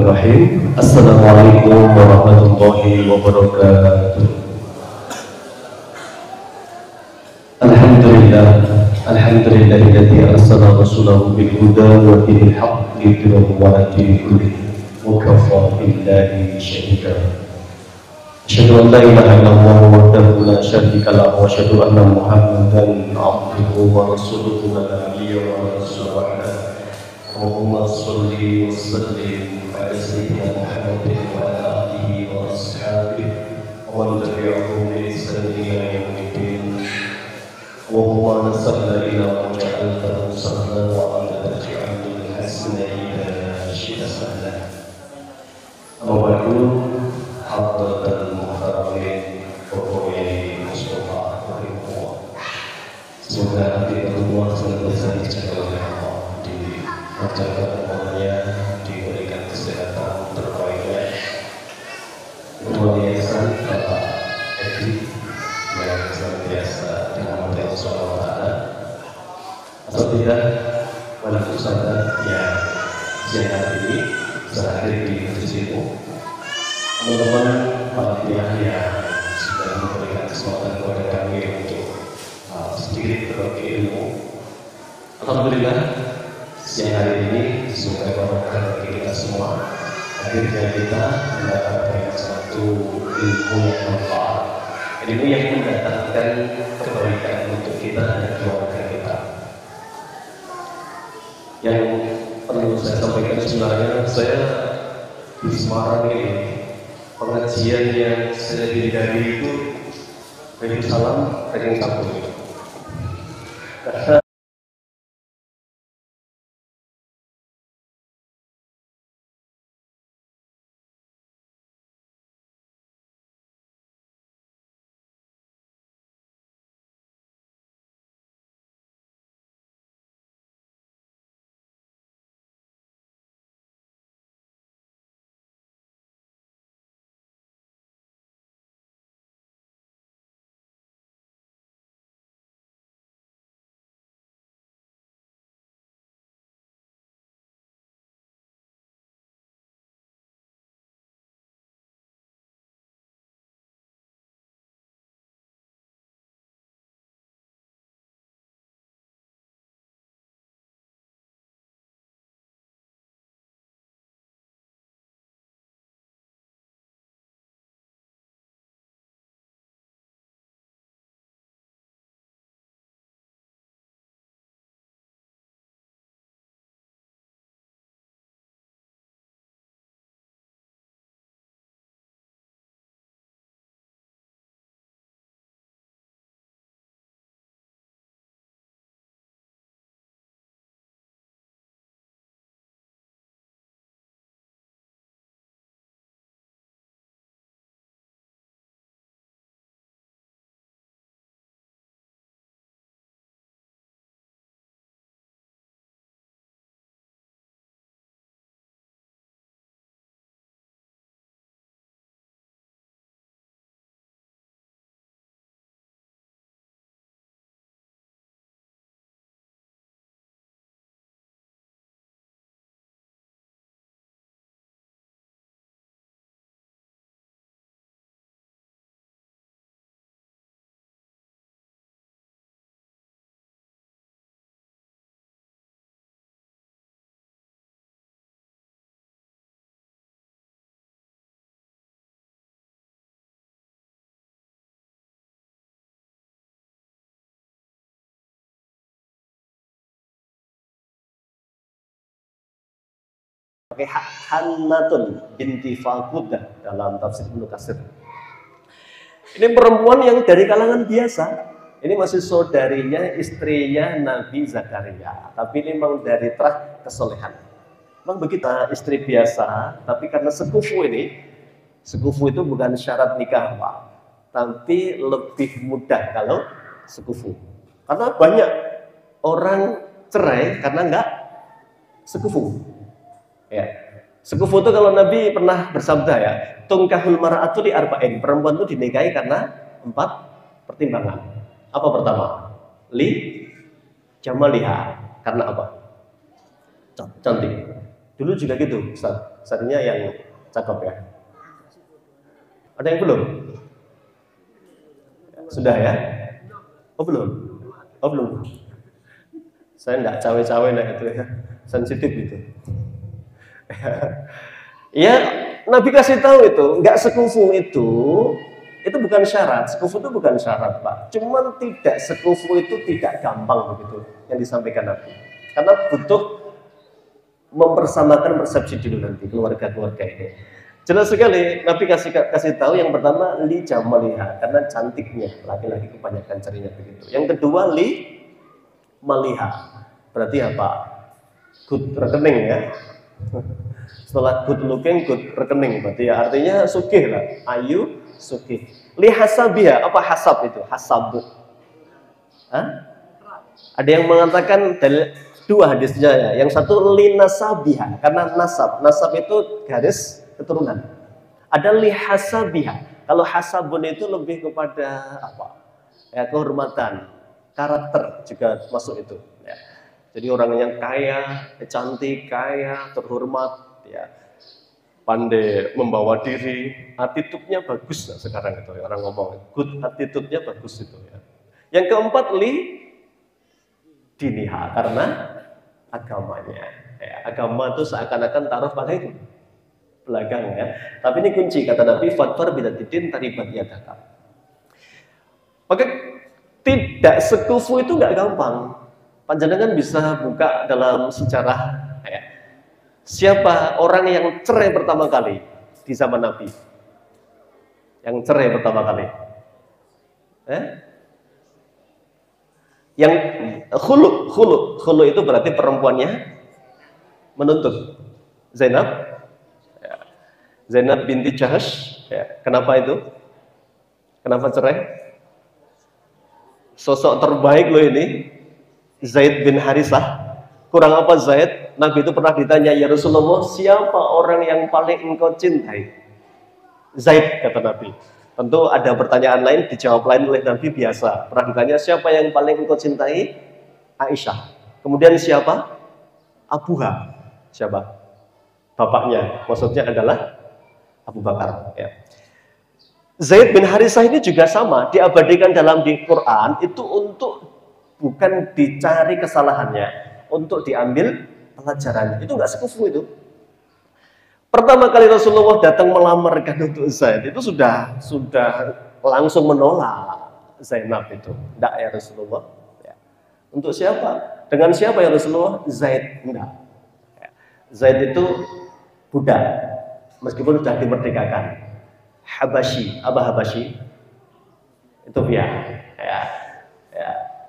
Bismillahirrahmanirrahim. Assalamualaikum warahmatullahi wabarakatuh. Alhamdulillahilladzi arsala rasulahu bil huda wa dinil haqq liyudhhirahu 'ala dini kullih wa kafaa billahi shahida. Asyhadu an la ilaha illallah wahdahu la syarika lahu wa asyhadu anna Muhammadan 'abduhu wa rasuluhu la nabiyya wa rasulullah. Allahumma sholli wa sallim ala sayyidina Muhammadin wa ala alihi wa ashabihi wa man tabi'ahum bi ihsanin ila yaumiddin. Allahumma salli ila wajhika sallallahu wa ala taj'alul hasana ila syita sallah. Amma ba'du, hadratul muhtaramin Bapak Mustafa rahimahullah. Semoga hati Allah senantiasa dijaga oleh Allah, dijaga umurnya, diberikan kesehatan terbaiknya. Luar biasa Bapak Edi yang senantiasa dirahmati Allah Subhanahu wa taala. Atau tidak, walaupun saudara yang siang ini berakhir di masjidmu, teman-teman panitia yang sudah memberikan kesempatan kepada kami untuk sedikit berbagi ilmu. Alhamdulillah, siang hari ini semoga berkah bagi kita semua. Akhirnya kita mendapatkan satu ilmu yang manfaat, ilmu yang mendatangkan kebaikan untuk kita dan keluarga kita. Yang perlu saya sampaikan sebenarnya, saya di Semarang ini pengajian yang saya dihadiri itu dari salam ranking 1. Karena pakai Hannatun binti Faqudah dalam tafsir Ibnu Katsir. Ini perempuan yang dari kalangan biasa. Ini masih saudarinya, istrinya Nabi Zakaria. Tapi ini memang dari terah kesolehan. Memang begitu, istri biasa. Tapi karena sekufu ini, sekufu itu bukan syarat nikah, Pak. Tapi lebih mudah kalau sekufu. Karena banyak orang cerai karena enggak sekufu. Ya, sekufu itu kalau Nabi pernah bersabda ya, tungkahul mar'atu li arba'in, perempuan itu dinikahi karena 4 pertimbangan. Apa pertama? Li jamaliha, karena apa? Cantik. Dulu juga gitu, Ustaz. Ustaznya yang cakep ya. Ada yang belum? Sudah ya? Oh belum? Oh belum. Saya enggak cawe-cawe nah itu ya. Sensitif gitu. Ya, Nabi kasih tahu itu, enggak sekufu itu bukan syarat. Sekufu itu bukan syarat, Pak. Cuman tidak sekufu itu tidak gampang begitu yang disampaikan Nabi. Karena butuh mempersamakan persepsi dulu nanti keluarga-keluarga ini. Jelas sekali Nabi kasih tahu yang pertama li jamaliha karena cantiknya, laki-laki kebanyakan carinya begitu. Yang kedua li maliha. Berarti apa? Good rekening ya. Setelah good looking, good rekening berarti ya artinya sugih lah, ayu, sugih. Li hasabiha, apa hasab itu? Hasab. Hah? Ada yang mengatakan dari dua hadisnya ya. Yang satu li nasabiha karena nasab itu garis keturunan. Ada li hasabiha. Kalau hasabun itu lebih kepada apa? Ya, kehormatan, karakter juga masuk itu. Ya. Jadi orang yang kaya, cantik, kaya, terhormat, ya, pandai membawa diri, attitude-nya bagus. Nah, sekarang itu orang ngomong, good attitude-nya bagus itu. Ya. Yang keempat li diniha karena agamanya. Ya, agama itu seakan-akan taruh pada itu belakang ya. Tapi ini kunci kata Nabi fatfar bidatidin taribat yadaka. Maka tidak sekufu itu nggak gampang. Panjenengan bisa buka dalam sejarah ya. Siapa orang yang cerai pertama kali di zaman Nabi? Yang cerai pertama kali? Yang khulu itu berarti perempuannya menuntut. Zainab binti Jahash, ya. Kenapa itu? Kenapa cerai? Sosok terbaik loh ini, Zaid bin Harisah. Kurang apa Zaid? Nabi itu pernah ditanya, ya Rasulullah, siapa orang yang paling engkau cintai? Zaid, kata Nabi. Tentu ada pertanyaan lain, dijawab lain oleh Nabi biasa. Pernah ditanya, siapa yang paling engkau cintai? Aisyah. Kemudian siapa? Abuha. Siapa? Bapaknya. Maksudnya adalah Abu Bakar. Ya. Zaid bin Harisah ini juga sama, diabadikan dalam di Quran itu untuk bukan dicari kesalahannya, untuk diambil pelajaran. Itu nggak sekufu itu. Pertama kali Rasulullah datang melamarkan untuk Zaid itu sudah langsung menolak Zainab itu. Enggak ya Rasulullah. Ya. Untuk siapa? Dengan siapa ya Rasulullah? Zaid enggak. Ya. Zaid itu budak. Meskipun sudah dimerdekakan. Habasyi, apa Habasyi? Itu ya.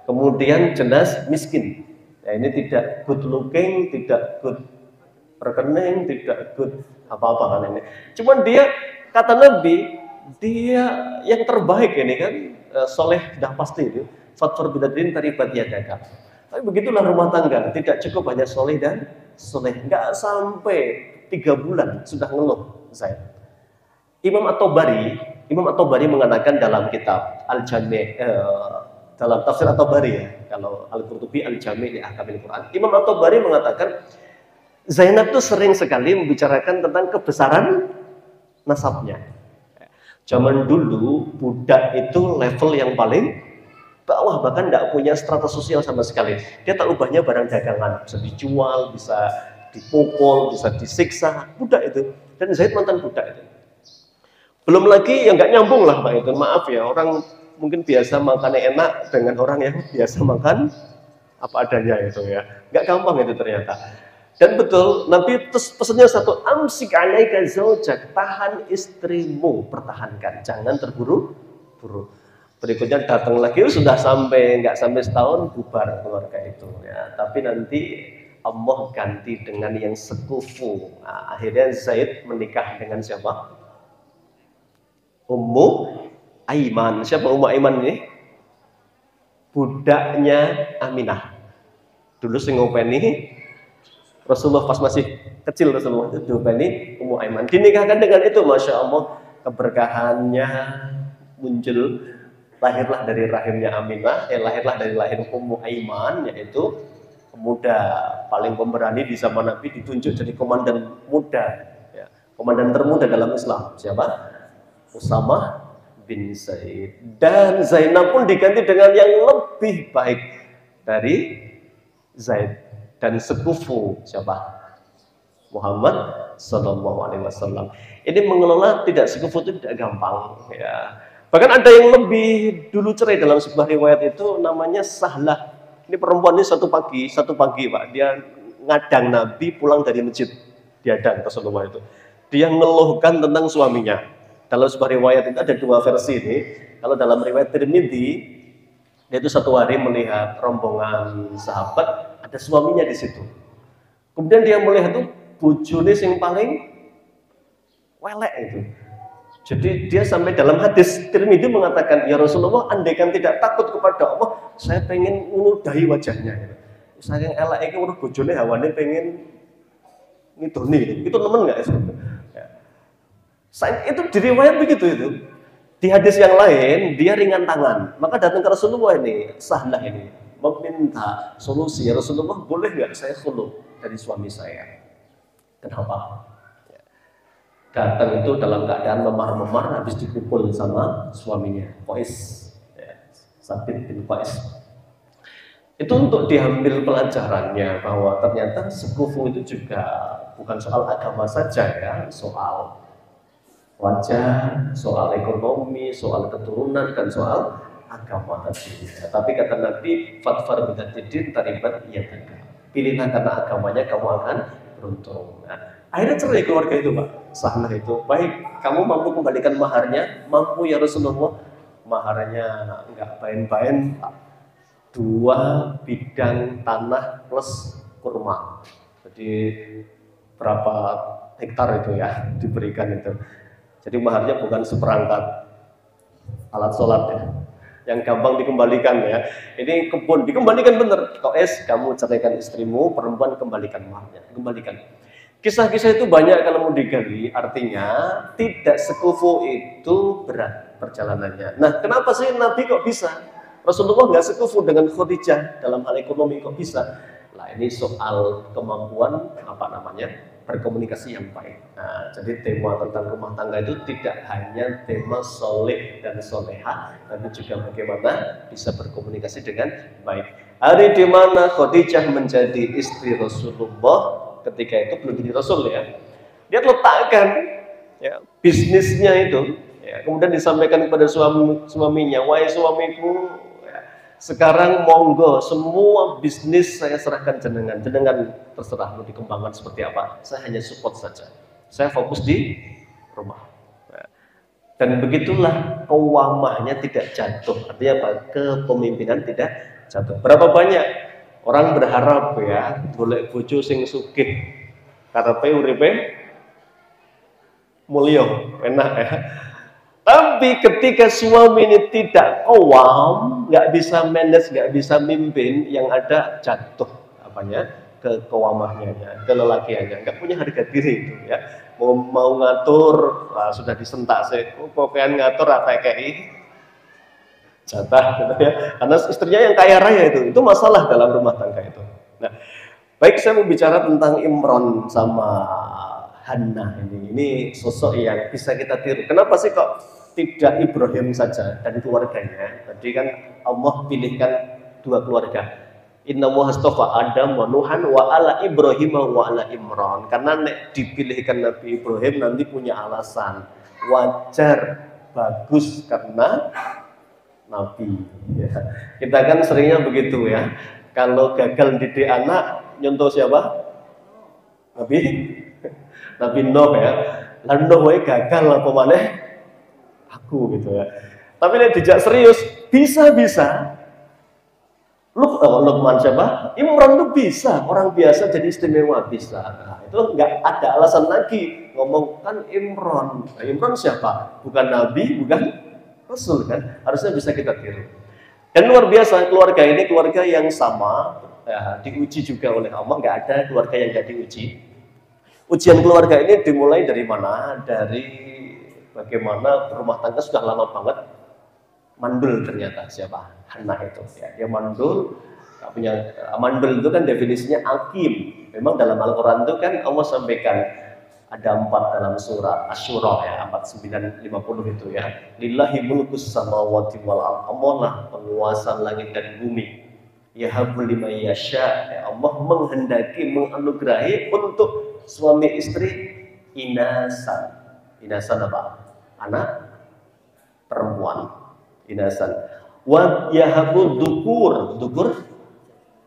Kemudian jelas miskin. Ya, ini tidak good looking, tidak good rekening, tidak good apa-apa kan ini. Cuman dia kata Nabi, dia yang terbaik ini kan, soleh sudah pasti itu. Fatfar bidatidin taribat yadaka. Tapi begitulah rumah tangga, tidak cukup hanya soleh dan soleh. Enggak sampai 3 bulan sudah ngeluh Zaid. Imam At-Tabari mengatakan dalam kitab Al-Jami' dalam tafsir At-Tabari ya, kalau Al-Qurtubi Al-Jami' li Ahkamil Quran. Imam At-Tabari mengatakan Zainab itu sering sekali membicarakan tentang kebesaran nasabnya. Zaman dulu budak itu level yang paling bawah, bahkan tidak punya strata sosial sama sekali. Dia tak ubahnya barang dagangan, bisa dijual, bisa dipukul, bisa disiksa, budak itu. Dan Zaid mantan budak itu. Belum lagi yang nggak nyambung lah Pak itu, maaf ya, orang mungkin biasa makannya enak dengan orang yang biasa makan apa adanya itu ya. Nggak gampang itu ternyata. Dan betul, Nabi pesannya satu, amsik alaika zaujak, tahan istrimu, pertahankan, jangan terburu-buru. Berikutnya datang lagi, sudah sampai, nggak sampai setahun, bubar keluarga itu ya. Tapi nanti Allah ganti dengan yang sekufu. Nah, akhirnya Zaid menikah dengan siapa? Ummu Aiman. Siapa Ummu Aiman ini? Budaknya Aminah. Dulu sing ngopeni Rasulullah pas masih kecil, Rasulullah itu diopeni Ummu Aiman. Dinikahkan dengan itu, Masya Allah, keberkahannya muncul. Lahirlah dari rahimnya Aminah, lahirlah dari lahir Ummu Aiman, yaitu pemuda paling pemberani di zaman Nabi ditunjuk jadi komandan muda, ya, komandan termuda dalam Islam. Siapa? Usamah bin Zaid. Dan Zainab pun diganti dengan yang lebih baik dari Zaid, dan sekufu siapa? Muhammad Sallallahu Alaihi Wasallam. Ini mengelola tidak sekufu itu tidak gampang, ya. Bahkan ada yang lebih dulu cerai dalam sebuah riwayat itu, namanya Sahlah. Ini perempuan ini satu pagi Pak, dia ngadang Nabi pulang dari masjid, diadang Rasulullah itu. Dia ngeluhkan tentang suaminya. Dalam sebuah riwayat itu ada dua versi ini. Kalau dalam riwayat Tirmidzi, dia itu satu hari melihat rombongan sahabat, ada suaminya di situ. Kemudian dia melihat itu bojone yang paling welek itu. Jadi dia sampai dalam hadis Tirmidzi mengatakan, ya Rasulullah, andaikan tidak takut kepada Allah, saya pengen meludahi wajahnya. Saking elek iki urut bojone hawane pengen ngidoni. Itu nemen enggak itu? Ya. Itu di riwayat begitu itu. Di hadis yang lain dia ringan tangan. Maka datang ke Rasulullah ini, Sahlah ini, meminta solusi. Ya Rasulullah, boleh nggak saya khulu dari suami saya? Kenapa? Datang itu dalam keadaan memar-memar, habis dipukul sama suaminya, Qais, ya, Sabit bin Qais. Itu untuk diambil pelajarannya bahwa ternyata sekufu itu juga bukan soal agama saja, ya, soal wajah, soal ekonomi, soal keturunan, dan soal agama tadi. Ya, tapi kata Nabi, fatfar bidatidin taribat iyadaka. Pilihlah karena agamanya kamu akan beruntung. Nah, akhirnya cerai keluarga itu, Pak. Sahlah itu, baik, kamu mampu kembalikan maharnya? Mampu ya Rasulullah. Maharnya enggak bain-bain, 2 bidang tanah plus kurma. Jadi berapa hektar itu ya diberikan itu. Jadi maharnya bukan seperangkat alat sholat ya, yang gampang dikembalikan ya. Ini kebun dikembalikan bener. Qais, kamu ceraikan istrimu, perempuan kembalikan maharnya, kembalikan. Kisah-kisah itu banyak kalau mau digali, artinya tidak sekufu itu berat perjalanannya. Nah, kenapa sih Nabi kok bisa? Rasulullah nggak sekufu dengan Khadijah dalam hal ekonomi kok bisa? Nah, ini soal kemampuan berkomunikasi yang baik. Nah, jadi tema tentang rumah tangga itu tidak hanya tema soleh dan soleha, tapi juga bagaimana bisa berkomunikasi dengan baik. Hari di mana Khadijah menjadi istri Rasulullah, ketika itu belum jadi Rasul ya, dia letakkan ya, bisnisnya itu, ya, kemudian disampaikan kepada suaminya, wahai suamiku, ya, sekarang monggo semua bisnis saya serahkan jenengan terserah mau dikembangkan seperti apa, saya hanya support saja, saya fokus di rumah. Ya. Dan begitulah kewamahnya tidak jatuh, artinya apa? Kepemimpinan tidak jatuh. Berapa banyak orang berharap ya, golek bojo sing sugih, karepe uripe mulya, enak ya. Tapi ketika suami ini tidak kawam, nggak bisa manage, nggak bisa mimpin, yang ada jatuh kewamahnya, kelelakiannya, nggak punya harga diri itu ya. Mau ngatur, sudah disentak sih, pokoknya ngatur apa kayak jatah gitu ya, karena istrinya yang kaya raya itu masalah dalam rumah tangga itu. Nah, baik, saya mau bicara tentang Imran sama Hannah ini sosok yang bisa kita tiru. Kenapa sih kok tidak Ibrahim saja dan keluarganya? Tadi kan Allah pilihkan 2 keluarga. Inna muhastafa Adam wa Nuhan wa ala Ibrahim wa ala Imran. Karena dipilihkan Nabi Ibrahim nanti punya alasan wajar, bagus karena Nabi ya. Kita kan seringnya begitu ya, kalau gagal didik anak nyontoh siapa? Nabi Nuh ya. Lalu Nuh gagal apa maneh aku gitu ya. Tapi nek dijak serius bisa Luqman siapa? Imran tuh bisa, orang biasa jadi istimewa bisa. Nah, itu nggak ada alasan lagi ngomong kan Imran. Nah, Imran siapa? Bukan Nabi, bukan Rasul kan, harusnya bisa kita tiru. Dan luar biasa, keluarga ini keluarga yang sama, ya, diuji juga oleh Allah. Nggak ada keluarga yang nggak diuji. Ujian keluarga ini dimulai dari mana? Dari bagaimana rumah tangga sudah lama banget mandul ternyata siapa? Hannah itu. Ya, dia mandul, Nggak punya. Mandul itu kan definisinya akim. Memang dalam Al-Quran itu kan Allah sampaikan ada 4 dalam surat Asy-Syura ya, 49-50 itu ya. Lillahi mulkus samawati wal ardh. Allah lah penguasa langit dan bumi. Yahabu liman yasha. Ya, Allah menghendaki, menganugerahi untuk suami istri inasan. Inasan apa? Anak perempuan. Inasan. Wa yahabu dukur. Dukur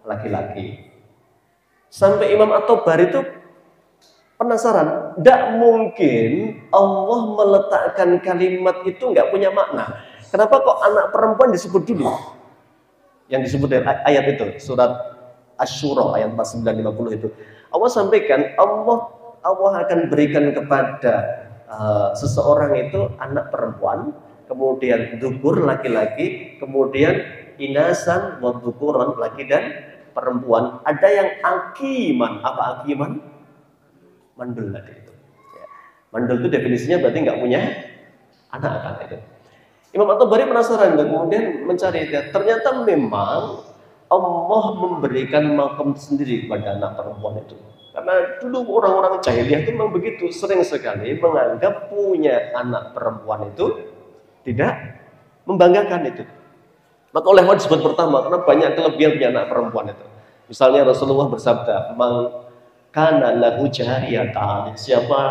laki-laki. Sampai Imam At-Tabari itu penasaran, tidak mungkin Allah meletakkan kalimat itu nggak punya makna. Kenapa kok anak perempuan disebut dulu? Yang disebut dari ayat itu, surat Asy-Syura ayat 49-50 itu. Allah sampaikan, Allah akan berikan kepada seseorang itu anak perempuan, kemudian dukur laki-laki, kemudian inasan wa dukuran laki dan perempuan. Ada yang akiman. Apa akiman? Mandul tadi itu. Ya. Mandul itu definisinya berarti nggak punya anak kan itu. Imam At-Tabari penasaran dan kemudian mencari dia. Ternyata memang Allah memberikan makam sendiri kepada anak perempuan itu. Karena dulu orang-orang jahiliyah itu memang begitu, sering sekali menganggap punya anak perempuan itu tidak membanggakan itu. Maka oleh Allah disebut pertama karena banyak kelebihan punya anak perempuan itu. Misalnya Rasulullah bersabda, "Man kana lahu jariyatan." Siapa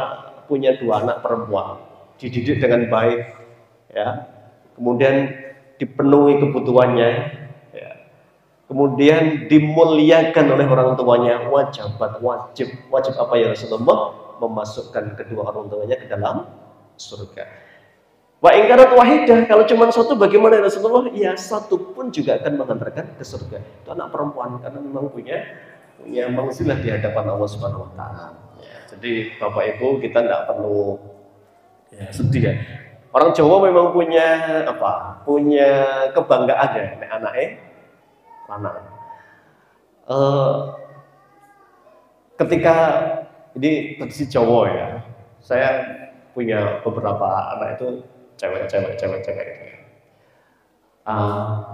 punya 2 anak perempuan, dididik dengan baik, ya, kemudian dipenuhi kebutuhannya, ya, kemudian dimuliakan oleh orang tuanya, wajib apa ya Rasulullah? Memasukkan kedua orang tuanya ke dalam surga. Wa ingkarat wahidah, kalau cuma satu bagaimana Rasulullah? Ya satu pun juga akan mengantarkan ke surga. Itu anak perempuan karena memang punya manzilah di hadapan Allah Subhanahu wa taala. Ya, jadi Bapak Ibu kita tidak perlu sedih ya. Orang Jawa memang punya apa? Punya kebanggaan ya, anaknya lanang. Ketika ini tradisi Jawa ya, saya punya beberapa anak itu cewek gitu ya.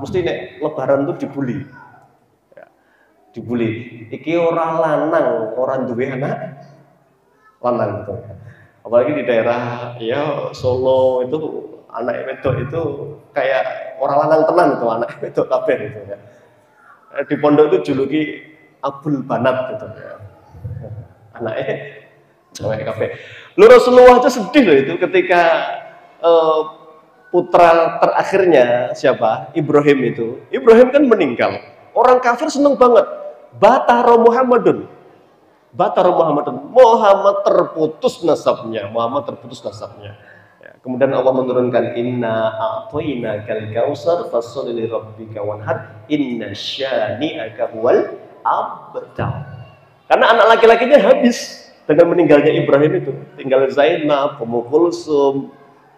Mesti nek lebaran tuh dibully. Ya, dibully. Iki orang lanang, orang duwe anak lanang gitu ya. Apalagi di daerah ya Solo itu anak wedok itu kayak orang lanang tenan itu anak wedok kabeh gitu ya. Di pondok itu juluki Abul Banat gitu ya. Anaknya cewek kabeh. Lu Rasulullah aja sedih loh itu ketika putra terakhirnya siapa? Ibrahim itu. Ibrahim kan meninggal. Orang kafir seneng banget. Batara Muhammadun. Muhammad terputus nasabnya. Ya, kemudian Allah menurunkan inna a'tainakal kautsar fasholli li rabbika wanhar inna syani'aka huwal abtar. Karena anak laki-lakinya habis dengan meninggalnya Ibrahim itu. Tinggal Zainab, Ummu Kulsum,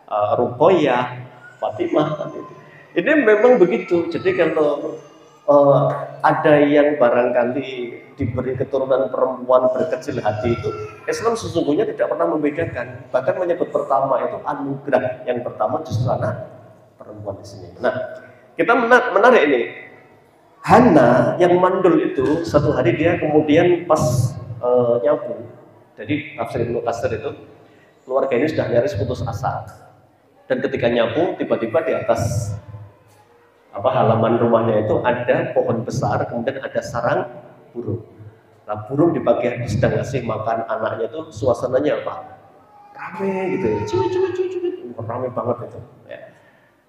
Ruqayyah, Fatimah. Ini memang begitu. Jadi kalau ada yang barangkali diberi keturunan perempuan berkecil hati itu, Islam sesungguhnya tidak pernah membedakan. Bahkan menyebut pertama itu anugerah. Yang pertama justru anak perempuan di sini. Nah, kita menarik ini. Hana yang mandul itu satu hari dia kemudian pas nyabu. Jadi tafsir Ibnu Katsir itu keluarga ini sudah nyaris putus asa. Dan ketika nyapu, tiba-tiba di atas halaman rumahnya itu ada pohon besar, kemudian ada sarang burung. Nah, burung di pagi hari sedang ngasih makan anaknya itu suasananya apa? Rame gitu ya, rame banget itu. Ya.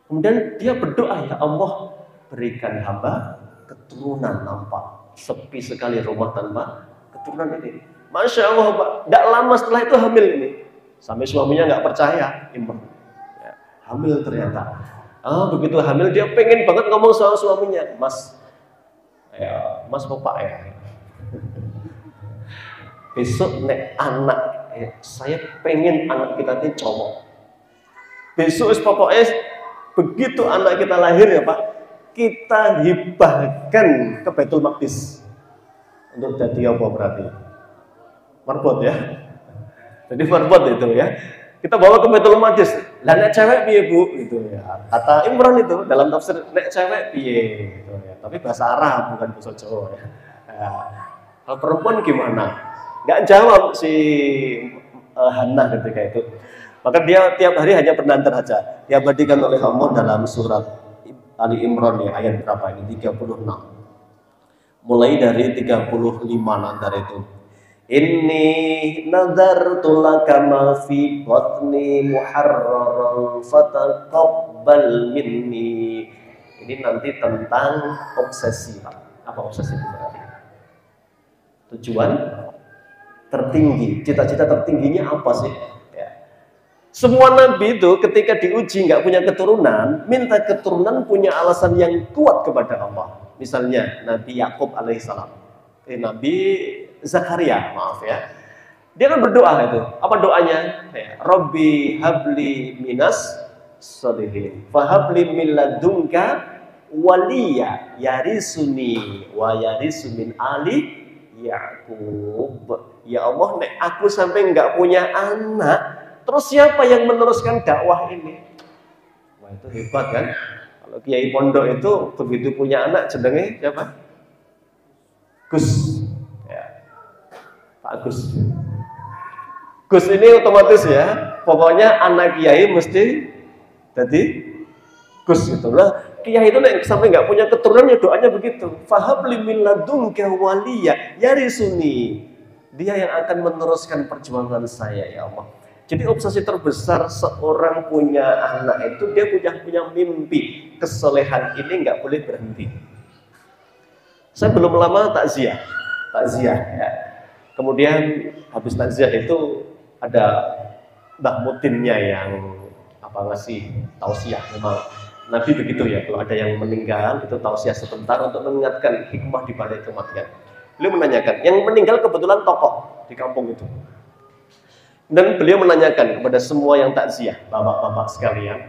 Kemudian dia berdoa, ya Allah berikan hamba keturunan. Nampak sepi sekali rumah tanpa keturunan ini. Masya Allah Pak, tidak lama setelah itu hamil ini. Sampai suaminya nggak percaya, hamil ternyata. Begitu hamil dia pengen banget ngomong sama suaminya, Mas Bapak ya. Besok nek anak, saya pengen anak kita ini cowok. Besok pokoknya begitu anak kita lahir ya Pak, kita hibahkan ke Baitul Maqdis untuk jadi apa berarti? Marbot ya. Jadi marbot itu ya. Kita bawa ke Baitul Maqdis. Lah nek cewek piye, Bu? Gitu ya. Kata Imran itu dalam tafsir nek cewek piye gitu ya. Tapi bahasa Arab bukan bahasa Jawa ya. Kalau perempuan gimana? Nggak jawab si Hannah ketika itu. Maka dia tiap hari hanya bernantar saja. Diabadikan oleh Allah dalam surat Ali Imran ya, ayat berapa ini? 36. Mulai dari 35 nanti itu. Inni nadartu laka ma fi batni muharraran fataqabbal minni. Ini nanti tentang obsesi, Pak. Apa obsesi itu berarti? Tujuan tertinggi, cita-cita tertingginya apa sih? Ya. Semua nabi itu ketika diuji nggak punya keturunan, minta keturunan punya alasan yang kuat kepada Allah. Misalnya Nabi Yakub alaihissalam, Nabi Zakaria, maaf ya. Dia kan berdoa itu. Apa doanya? Ya, Robbi habli minas sholihin, fahabli min ladunka waliya yarisuni wa yarisu min ali Yakub. Ya Allah, nek aku sampai nggak punya anak, terus siapa yang meneruskan dakwah ini? Wah, itu hebat kan? Kalau kiai pondok itu begitu punya anak jenenge siapa? Gus. Pak Gus. Gus ini otomatis ya, pokoknya anak kiai mesti jadi Gus gitu lah. Kiai itu sampai nggak punya keturunan ya doanya begitu. Fahabli min ladunka waliya yarisuni. Dia yang akan meneruskan perjuangan saya ya Allah. Jadi obsesi terbesar seorang punya anak itu dia punya mimpi. Kesolehan ini nggak boleh berhenti. Saya belum lama takziah ya. Kemudian habis takziah itu ada Mbah Mutinnya yang ngasih tausiah. Memang Nabi begitu ya, kalau ada yang meninggal itu tausiah sebentar untuk mengingatkan hikmah di balik kematian. Beliau menanyakan, yang meninggal kebetulan tokoh di kampung itu. Dan beliau menanyakan kepada semua yang takziah, bapak-bapak sekalian,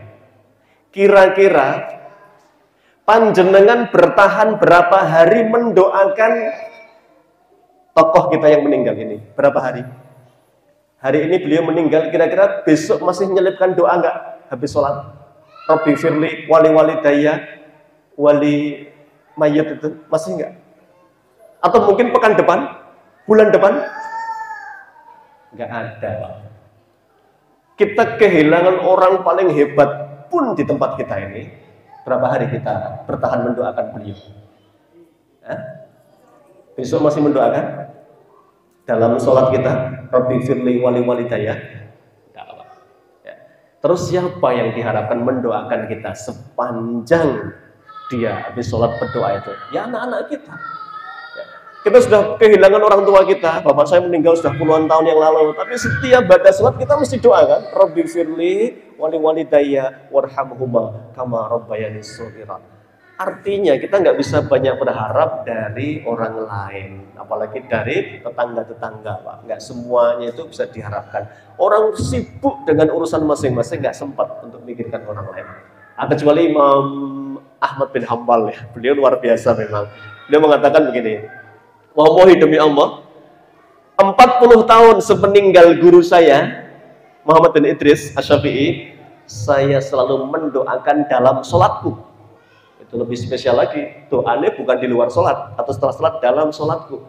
kira-kira panjenengan bertahan berapa hari mendoakan tokoh kita yang meninggal ini? Berapa hari? Hari ini beliau meninggal, kira-kira besok masih menyelipkan doa enggak habis sholat? Rabbi firli, wali daya, wali mayat itu masih enggak? Atau mungkin pekan depan, bulan depan? Enggak ada, Pak. Kita kehilangan orang paling hebat pun di tempat kita ini. Berapa hari kita bertahan mendoakan beliau? Besok masih mendoakan? Dalam sholat kita, Rabbi firli wali daya. Terus siapa yang diharapkan mendoakan kita sepanjang dia habis sholat berdoa itu? Ya anak-anak kita. Kita sudah kehilangan orang tua kita. Bapak saya meninggal sudah puluhan tahun yang lalu. Tapi setiap baca sholat kita mesti doa kan? Rabbi firli wali daya warhamhuma kama rabbayani shaghira. Artinya kita nggak bisa banyak berharap dari orang lain, apalagi dari tetangga-tetangga, Pak. Nggak semuanya itu bisa diharapkan. Orang sibuk dengan urusan masing-masing, nggak sempat untuk memikirkan orang lain. Kecuali Imam Ahmad bin Hanbal ya, beliau luar biasa memang. Beliau mengatakan begini, wallahi demi Allah, 40 tahun sepeninggal guru saya, Muhammad bin Idris Asy-Syafi'i, saya selalu mendoakan dalam sholatku. Itu lebih spesial lagi, doanya bukan di luar sholat atau setelah sholat, dalam sholatku.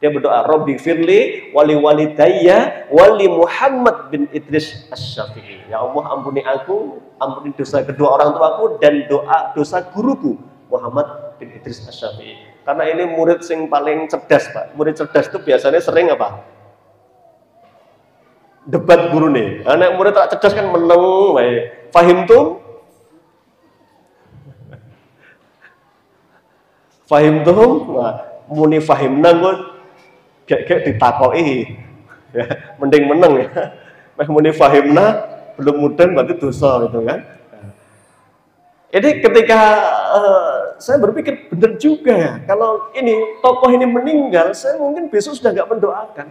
Dia berdoa, Rabbi firli wali daya wali Muhammad bin Idris Asy-Syafi'i. Ya Allah, ampuni aku, ampuni dosa kedua orang tuaku dan dosa guruku Muhammad bin Idris Asy-Syafi'i. Karena ini murid yang paling cerdas, Pak. Murid cerdas itu biasanya sering apa? Debat guru nih. Anak murid tak cerdas kan meneng, fahim tuh? Fahim tuh, muni fahim nanggut, kayak ditakoi, ya, mending meneng ya. Muni fahimna belum mudeng berarti dosa gitu kan. Jadi ketika saya berpikir benar juga ya, kalau ini tokoh ini meninggal, saya mungkin besok sudah nggak mendoakan,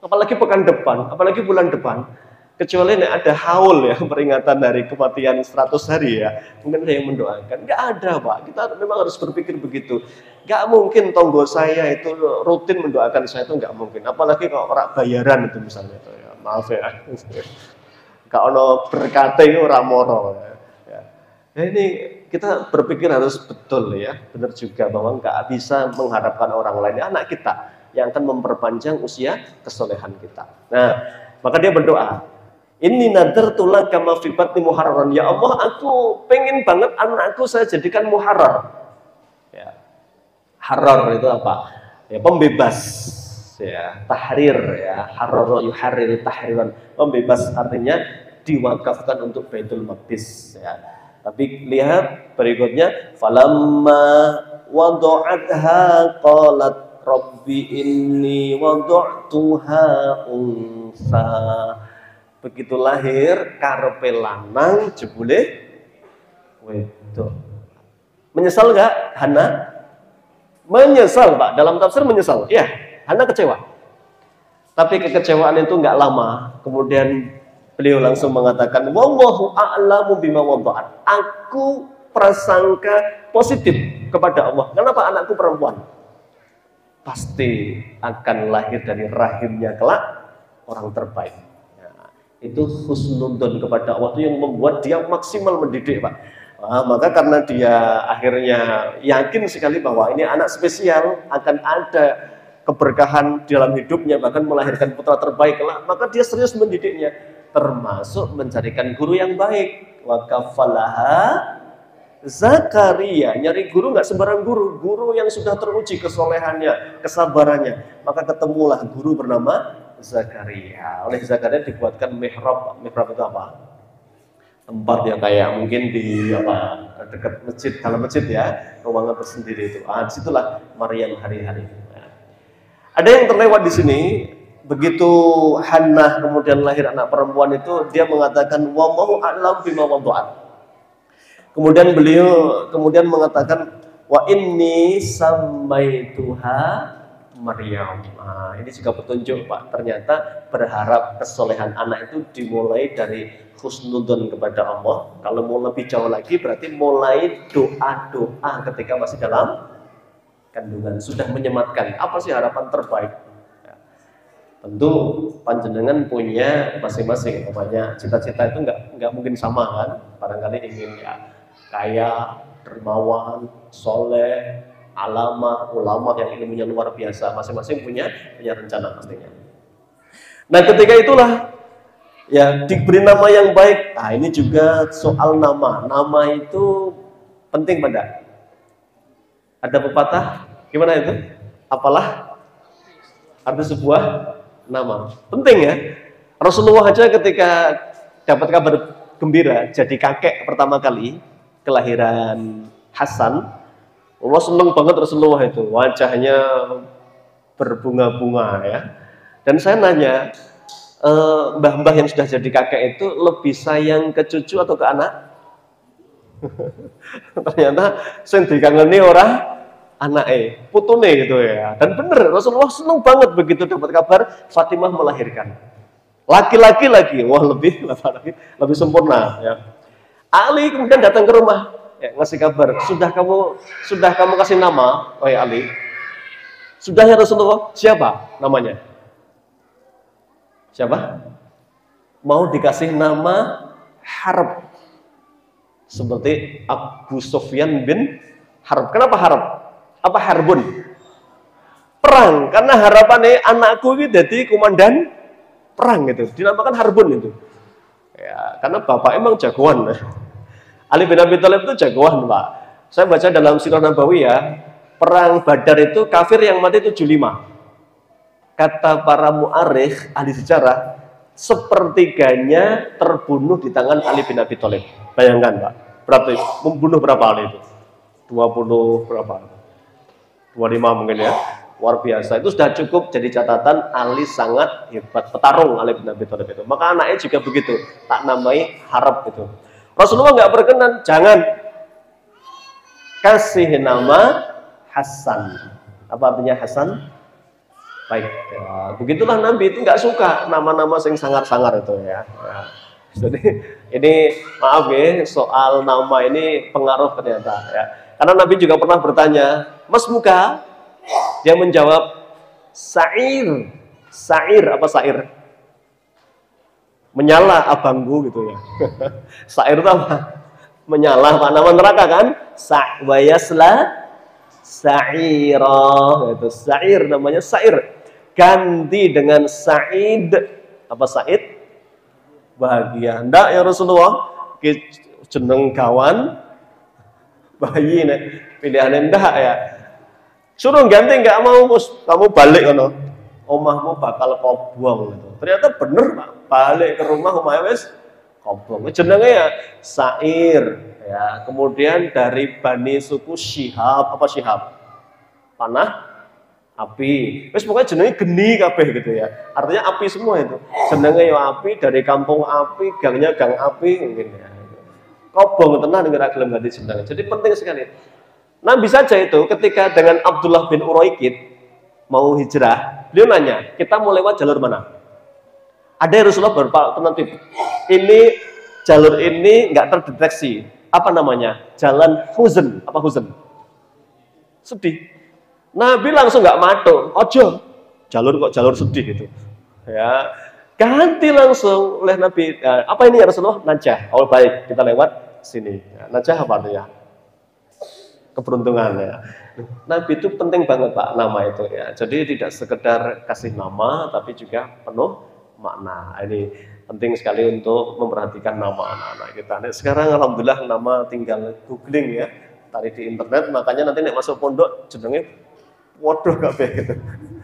apalagi pekan depan, apalagi bulan depan. Kecuali ada haul ya, peringatan dari kematian 100 hari ya, mungkin ada yang mendoakan. Nggak ada, Pak. Kita memang harus berpikir begitu. Nggak mungkin tonggo saya itu rutin mendoakan saya, itu nggak mungkin. Apalagi kalau orang bayaran itu misalnya, ya, maaf ya. gak ono berkate ora moro. Ya. Ini kita berpikir harus betul ya, benar juga bahwa nggak bisa mengharapkan orang lain, anak kita yang akan memperpanjang usia kesolehan kita. Nah, maka dia berdoa, ini nadartu laka ma fi batni muharraran. Ya Allah, aku pengen banget anakku saya jadikan muharrar. Ya. Harrar itu apa? Ya, pembebas. Ya, tahrir ya, harrar yuharrir tahriran. Pembebas artinya diwakafkan untuk Baitul Maqdis ya. Tapi lihat berikutnya, falamma wada'atha qalat rabbi inni wada'tuha unsa. Begitu lahir karepe lanang jebule wedok. Menyesal enggak Hana? Menyesal, Pak. Dalam tafsir menyesal. Ya, Hana kecewa. Tapi kekecewaan itu enggak lama. Kemudian beliau langsung mengatakan, wallahu a'lamu bima wada'at. Aku prasangka positif kepada Allah. Kenapa anakku perempuan? Pasti akan lahir dari rahimnya kelak orang terbaik. Nah, itu husnudzon kepada Allah itu yang membuat dia maksimal mendidik, Pak. Nah, maka karena dia akhirnya yakin sekali bahwa ini anak spesial, akan ada keberkahan dalam hidupnya, bahkan melahirkan putra terbaik kelak, maka dia serius mendidiknya, termasuk mencarikan guru yang baik. Wa kafalaha Zakaria, nyari guru nggak sembarang guru, guru yang sudah teruji kesolehannya, kesabarannya. Maka ketemulah guru bernama Zakaria. Oleh Zakaria dibuatkan mihrab. Mihrab itu apa? Tempat yang kayak mungkin di apa dekat masjid, dalam masjid ya, ruangan tersendiri itu. Disitulah Maryam hari-hari. Nah, ada yang terlewat di sini. Begitu Hannah kemudian lahir anak perempuan itu, dia mengatakan wallahu a'lam bima wada'at. Kemudian beliau mengatakan wa inni sammaituha Maryam. Nah, ini juga petunjuk, Pak. Ternyata berharap kesolehan anak itu dimulai dari husnudzon kepada Allah. Kalau mau lebih jauh lagi berarti mulai doa-doa ketika masih dalam kandungan, sudah menyematkan apa sih harapan terbaik. Ya. Tentu panjenengan punya masing-masing, namanya cita-cita itu nggak mungkin sama kan. Barangkali ingin ya kaya, dermawan, soleh, alamah, ulama yang ilmunya luar biasa, masing-masing punya rencana pastinya. Nah, ketika itulah ya diberi nama yang baik. Nah, ini juga soal nama. Nama itu penting, pada. Ada pepatah, gimana itu? Apalah arti sebuah nama. Penting ya. Rasulullah aja ketika dapat kabar gembira jadi kakek pertama kali, kelahiran Hasan, Allah seneng banget Rasulullah itu, wajahnya berbunga-bunga ya. Dan saya nanya, mbah-mbah yang sudah jadi kakek itu lebih sayang ke cucu atau ke anak? Ternyata sing dikangeni ora anake, putune gitu ya. Dan bener, Rasulullah seneng banget begitu dapat kabar Fatimah melahirkan. Laki-laki lagi, wah lebih sempurna ya. Ali kemudian datang ke rumah, ya, ngasih kabar, sudah kamu kasih nama, wahai Ali? Sudah ya Rasulullah. Siapa namanya? Siapa? Mau dikasih nama Harb, seperti Abu Sufyan bin Harb. Kenapa Harb? Apa Harbun? Perang, karena harapannya anakku ini jadi komandan perang gitu, dinamakan Harbun itu. Ya, karena bapak emang jagoan. Ali bin Abi Thalib itu jagoan, Pak. Saya baca dalam Sirah Nabawiyah, perang Badar itu kafir yang mati 75. Kata para mu'arikh, ahli sejarah, sepertiganya terbunuh di tangan Ali bin Abi Thalib. Bayangkan, Pak. Berarti membunuh berapa Ali itu? 20 berapa? 25 mungkin ya. Luar biasa. Itu sudah cukup jadi catatan Ali sangat hebat petarung, Ali bin Abi Thalib itu. Maka anaknya juga begitu, tak namai Harb itu. Rasulullah nggak berkenan, jangan kasih nama Hasan. Apa artinya Hasan? Baik. Ya, begitulah Nabi itu nggak suka nama-nama yang sangar-sangar itu ya. Nah, jadi ini maaf ya, soal nama ini pengaruh ternyata ya. Karena Nabi juga pernah bertanya, Mas Muka? Dia menjawab, Sa'ir. Sa'ir, apa sa'ir? Menyala abangku gitu ya. Sa'ir itu apa? Menyala, Pak, nama neraka kan? Wayasla sa'ira, itu sa'ir namanya sa'ir. Ganti dengan sa'id. Apa sa'id? Bahagia. Ndak ya Rasulullah, jeneng kawan bayi nih pilihannya ndak ya. Suruh ganti nggak mau, kamu balik kono. Omahmu bakal kobong gitu. Ternyata bener Pak, balik ke rumah omahnya wis kobong. Jenenge ya Sa'ir ya. Kemudian dari Bani suku Syihab, apa Syihab? Panah api. Wis pokoknya jenenge geni kabeh gitu ya. Artinya api semua itu. Jenenge ya api, dari kampung api, gangnya gang api mungkin ya. Kobong tenan nek gelem ganti jenenge. Jadi penting sekali. Nabi saja itu ketika dengan Abdullah bin Uraikid mau hijrah, dia nanya, kita mau lewat jalur mana? Ada Rasulullah beralternatif. Ini jalur ini nggak terdeteksi. Apa namanya? Jalan huzn. Apa huzn? Sedih. Nabi langsung nggak matuk. Ojo. Jalur kok jalur sedih itu. Ya. Ganti langsung oleh Nabi. Apa ini ya Rasulullah? Najah. Oh baik, kita lewat sini. Ya, najah apa artinya? Keberuntungan ya. Nabi itu penting banget Pak nama itu ya. Jadi tidak sekedar kasih nama tapi juga penuh makna. Ini penting sekali untuk memperhatikan nama anak-anak kita. Nah, sekarang alhamdulillah nama tinggal googling ya. Tarik di internet, makanya nanti nek masuk pondok jenenge waduh kabeh gitu.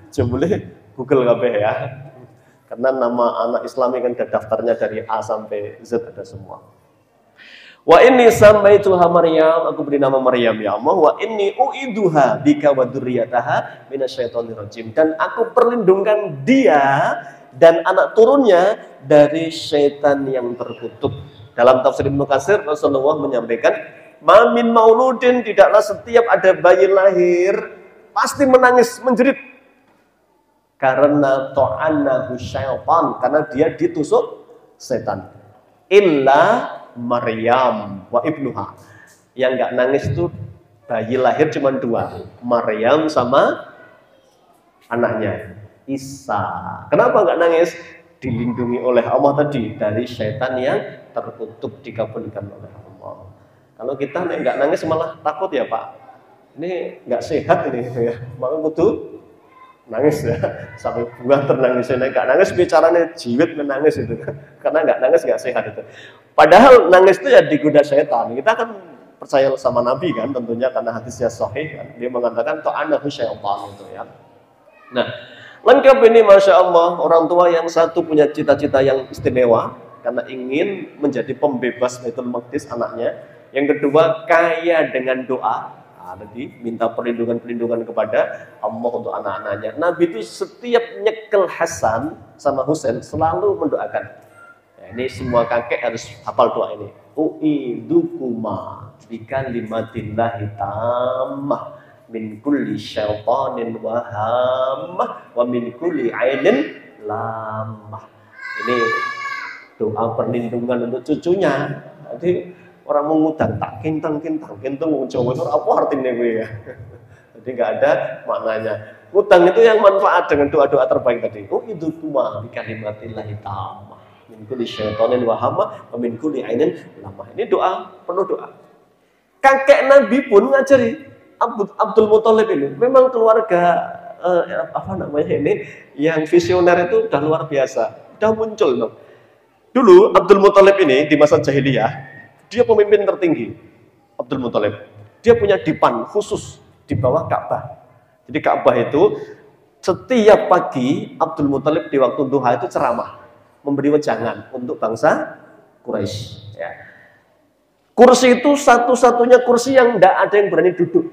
Jebule Google kabeh ya. Karena nama anak Islami kan ada daftarnya dari A sampai Z ada semua. Wa inni samaituha Maryam, aku beri nama Maryam ya Allah. Wa inni uiduha bika wa dzurriyyataha minasyaitonir rajim. Dan aku perlindungan dia dan anak turunnya dari syaitan yang terkutuk. Dalam tafsir Ibnu Katsir Rasulullah menyampaikan, "Ma min mauludin, tidaklah setiap ada bayi lahir pasti menangis menjerit karena ta'annahu syaitan, karena dia ditusuk setan. Illa Maryam wa ibnuha. Yang nggak nangis itu bayi lahir cuma dua, Maryam sama anaknya Isa. Kenapa nggak nangis? Dilindungi oleh Allah tadi dari syaitan yang terkutuk, dikabulkan oleh Allah. Kalau kita nggak nangis malah takut ya Pak. Ini nggak sehat ini ya. Maka kudu nangis ya. Sampai buah ternangisnya nggak nangis bicaranya jiwit menangis itu. Karena nggak nangis nggak sehat itu. Padahal nangis itu ya digoda syaitan. Kita kan percaya sama Nabi kan tentunya karena hadisnya sahih kan. Dia mengatakan ta'anahu syaitan itu ya. Nah, lengkap ini Masya Allah. Orang tua yang satu punya cita-cita yang istimewa karena ingin menjadi pembebas Baitul Maqdis anaknya. Yang kedua kaya dengan doa. Tadi minta perlindungan kepada Allah untuk anak-anaknya. Nabi itu setiap nyekel Hasan sama Husain selalu mendoakan. Ini semua kakek harus hafal doa ini. U'idukuma bikalimatillahit tammah min kulli syaitanin wahamah wa min kulli ainin lamah. Ini doa perlindungan untuk cucunya. Nanti orang mengutang tak kentang wong Jawa itu apa artinya gue ya. Jadi nggak ada maknanya. Utang itu yang manfaat dengan doa-doa terbaik tadi. U'idukuma bikalimatillahit tammah min kulli syaitanin wahamah wa min kulli ainin lamah. Ini doa, penuh doa. Kakek Nabi pun ngajari Abdul Muthalib ini. Memang keluarga apa namanya ini yang visioner itu udah luar biasa. Udah muncul loh. Dulu Abdul Muthalib ini di masa jahiliyah, dia pemimpin tertinggi. Abdul Muthalib. Dia punya dipan khusus di bawah Ka'bah. Jadi Ka'bah itu setiap pagi Abdul Muthalib di waktu duha itu ceramah, memberi wejangan untuk bangsa Quraisy. Ya. Kursi itu satu-satunya kursi yang tidak ada yang berani duduk.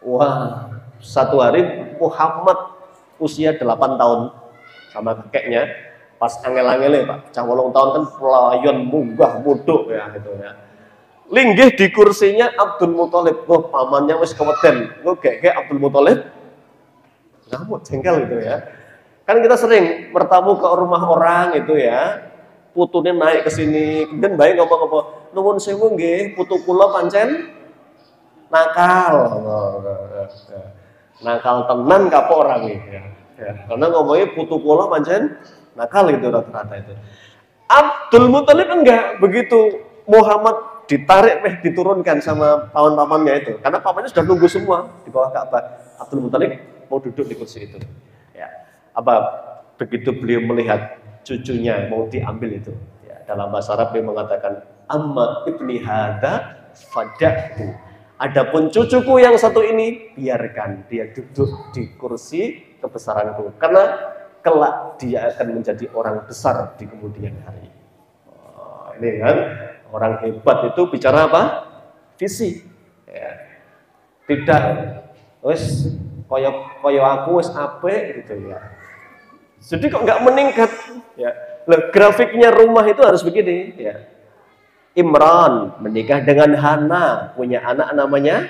Wah, satu hari Muhammad usia 8 tahun sama kakeknya, pas angel-angele Pak, cah 8 tahun kan pelayan munggah muduk ya gitu ya. Linggih di kursinya Abdul Muthalib, pamannya wis keweden, kayak Abdul Muthalib ngamuk jengkel gitu ya. Kan kita sering bertamu ke rumah orang itu ya, putune naik ke sini, kemudian baik ngomong-ngomong, nuwun sewu nggih, putu kula pancen nakal. Nakal tenan kapok orang nih ya. Karena ngomongnya putu kula pancen nakal gitu rata-rata itu. Abdul Muthalib enggak, begitu Muhammad ditarik, diturunkan sama paman-pamannya itu, karena pamannya sudah nunggu semua di bawah Ka'bah. Abdul Muthalib mau duduk di kursi itu. Ya, begitu beliau melihat cucunya mau diambil itu, ya, dalam bahasa Arab dia mengatakan, amma ibni hadza fada'hu. Adapun cucuku yang satu ini, biarkan dia duduk di kursi kebesaranku, karena kelak dia akan menjadi orang besar di kemudian hari. Oh, ini kan orang hebat itu bicara apa? Visi. Ya. Tidak wes koyo aku wes ape gitu ya. Jadi kok nggak meningkat? Ya. Loh, grafiknya rumah itu harus begini. Ya. Imran menikah dengan Hana, punya anak namanya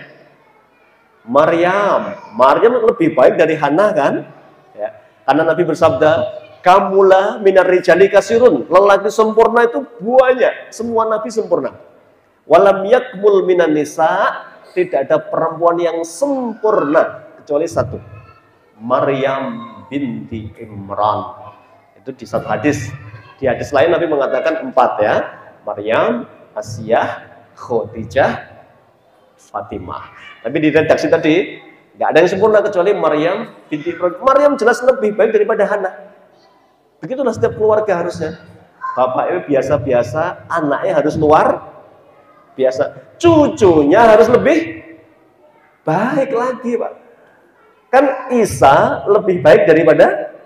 Maryam. Maryam lebih baik dari Hana kan? Ya. Karena Nabi bersabda, kamulah minar rijali kasirun. Lelaki sempurna itu banyak. Semua Nabi sempurna. Walam yakmul minan nisa. Tidak ada perempuan yang sempurna. Kecuali satu. Maryam binti Imran. Itu di satu hadis. Di hadis lain Nabi mengatakan 4 ya. Maryam, Asiyah, Khadijah, Fatimah. Tapi di redaksi tadi nggak ada yang sempurna kecuali Maryam binti Imran. Maryam jelas lebih baik daripada Hana. Begitulah setiap keluarga harusnya. Bapaknya biasa-biasa, anaknya harus luar biasa. Cucunya harus lebih baik lagi, Pak. Kan Isa lebih baik daripada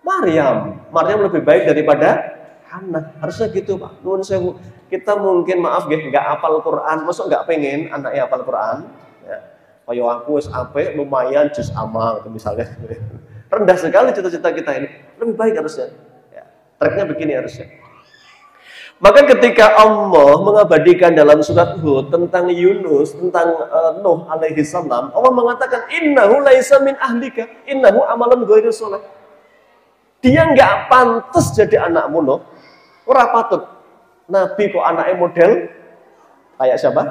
Maryam. Maryam lebih baik daripada Hana. Harusnya gitu, Pak. Nuwun sewu. Kita mungkin maaf nggih nggak hafal Quran, masuk nggak pengen anaknya hafal Quran. Ya. Kayak aku wis apik lumayan juz amma gitu misalnya. Rendah sekali cita-cita kita ini. Lebih baik harusnya. Ya. Tracknya begini harusnya. Maka ketika Allah mengabadikan dalam surat Hud tentang Yunus, tentang Nuh alaihi salam, Allah mengatakan innahu laisa min ahlika, innahu amalan ghairu sholih. Dia nggak pantas jadi anakmu, Nuh. Ora patut. Nabi kok anaknya model kayak siapa?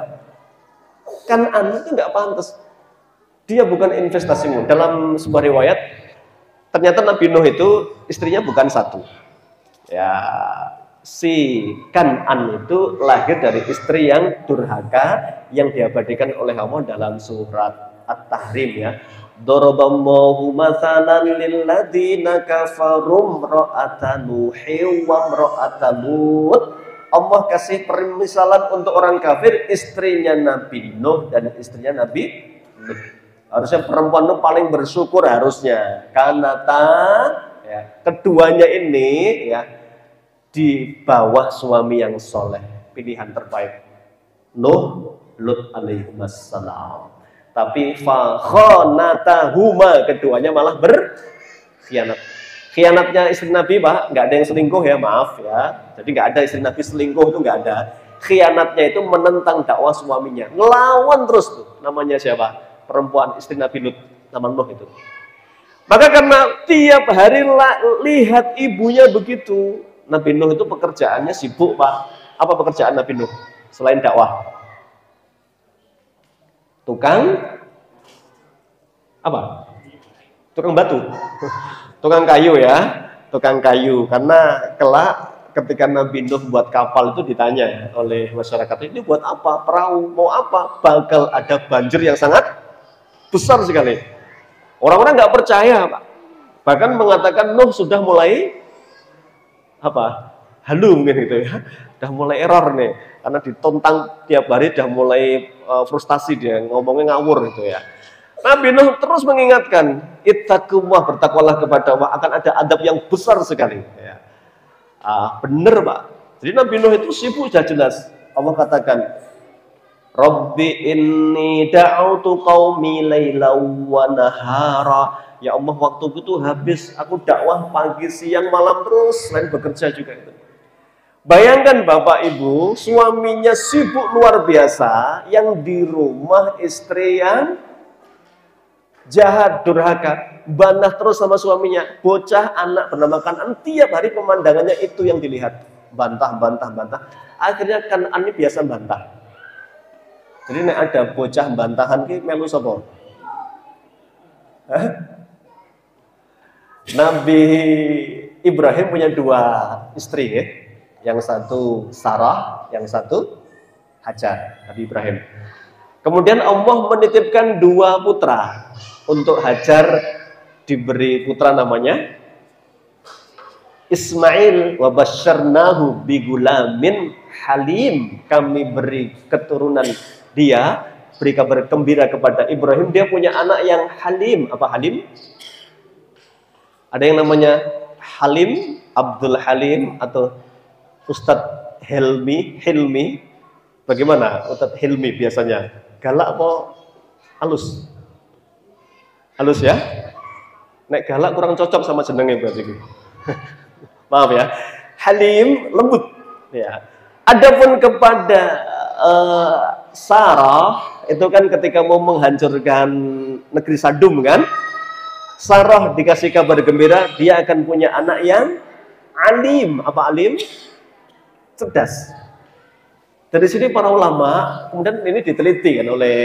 Kan anak itu nggak pantas. Dia bukan investasimu. Dalam sebuah riwayat, ternyata Nabi Nuh itu istrinya bukan satu. Ya, si Kan'an itu lahir dari istri yang durhaka yang diabadikan oleh Allah dalam surat At-Tahrim ya. Daraballahu mathalan lil ladzina kafarum ra'atan Nuhi wa ra'atan Lut. Allah kasih permisalan untuk orang kafir, istrinya Nabi Nuh dan istrinya Nabi Lut. Harusnya perempuan itu paling bersyukur harusnya. Kanata ya, keduanya ini ya di bawah suami yang soleh, pilihan terbaik. Nuh, Lut alaihissalam. Tapi fakhonatahuma, keduanya malah berkhianat. Khianatnya istri Nabi, Pak, nggak ada yang selingkuh ya, maaf ya. Jadi nggak ada istri Nabi selingkuh, itu nggak ada. Khianatnya itu menentang dakwah suaminya, ngelawan terus tuh. Namanya siapa? Perempuan istri Nabi Lut, nama Nuh itu. Maka karena tiap hari lihat ibunya begitu, Nabi Nuh itu pekerjaannya sibuk, Pak. Apa pekerjaan Nabi Nuh selain dakwah? Tukang apa? Tukang batu. Tukang kayu ya, tukang kayu. Karena kelak ketika Nabi Nuh buat kapal itu ditanya oleh masyarakat, ini buat apa? Perahu, mau apa? Bakal ada banjir yang sangat besar sekali. Orang-orang nggak percaya, Pak. Bahkan mengatakan Nuh sudah mulai apa? Halu mungkin gitu ya. Udah mulai error nih. Karena ditontang tiap hari udah mulai frustasi dia, ngomongnya ngawur gitu ya. Nabi Nuh terus mengingatkan, ittaqullah, bertakwalah kepada Allah, akan ada adab yang besar sekali. Ya. Bener, Pak. Jadi Nabi Nuh itu sibuk sudah jelas. Allah katakan, Rabbi inni da'autu qaumi lailaw wa nahara. Ya Allah, waktuku itu habis. Aku dakwah pagi, siang, malam terus, selain bekerja juga itu. Bayangkan Bapak Ibu, suaminya sibuk luar biasa, yang di rumah istri yang jahat, durhaka, banah terus sama suaminya. Bocah anak bernama Kan'an, tiap hari pemandangannya itu yang dilihat. Bantah. Akhirnya Kan'an ini biasa bantah. Jadi nek ada bocah bantahan ki melu sapa? Nabi Ibrahim punya 2 istri ya. Yang satu Sarah, yang satu Hajar, Nabi Ibrahim. Kemudian Allah menitipkan 2 putra. Untuk Hajar diberi putra namanya Ismail, wa basyarnahu bigulamin halim. Kami beri keturunan dia, beri kabar gembira kepada Ibrahim, dia punya anak yang halim. Apa halim? Ada yang namanya Halim, Abdul Halim, atau Ustadz Hilmi. Bagaimana Ustadz Hilmi biasanya? Galak apa halus? Halus ya? Nek galak kurang cocok sama jenengnya berarti. Maaf ya. Halim, lembut. Ya. Adapun kepada Sarah, itu kan ketika mau menghancurkan negeri Sadum kan, Sarah dikasih kabar gembira, dia akan punya anak yang alim. Apa alim? Cerdas. Dari sini para ulama, kemudian ini diteliti kan oleh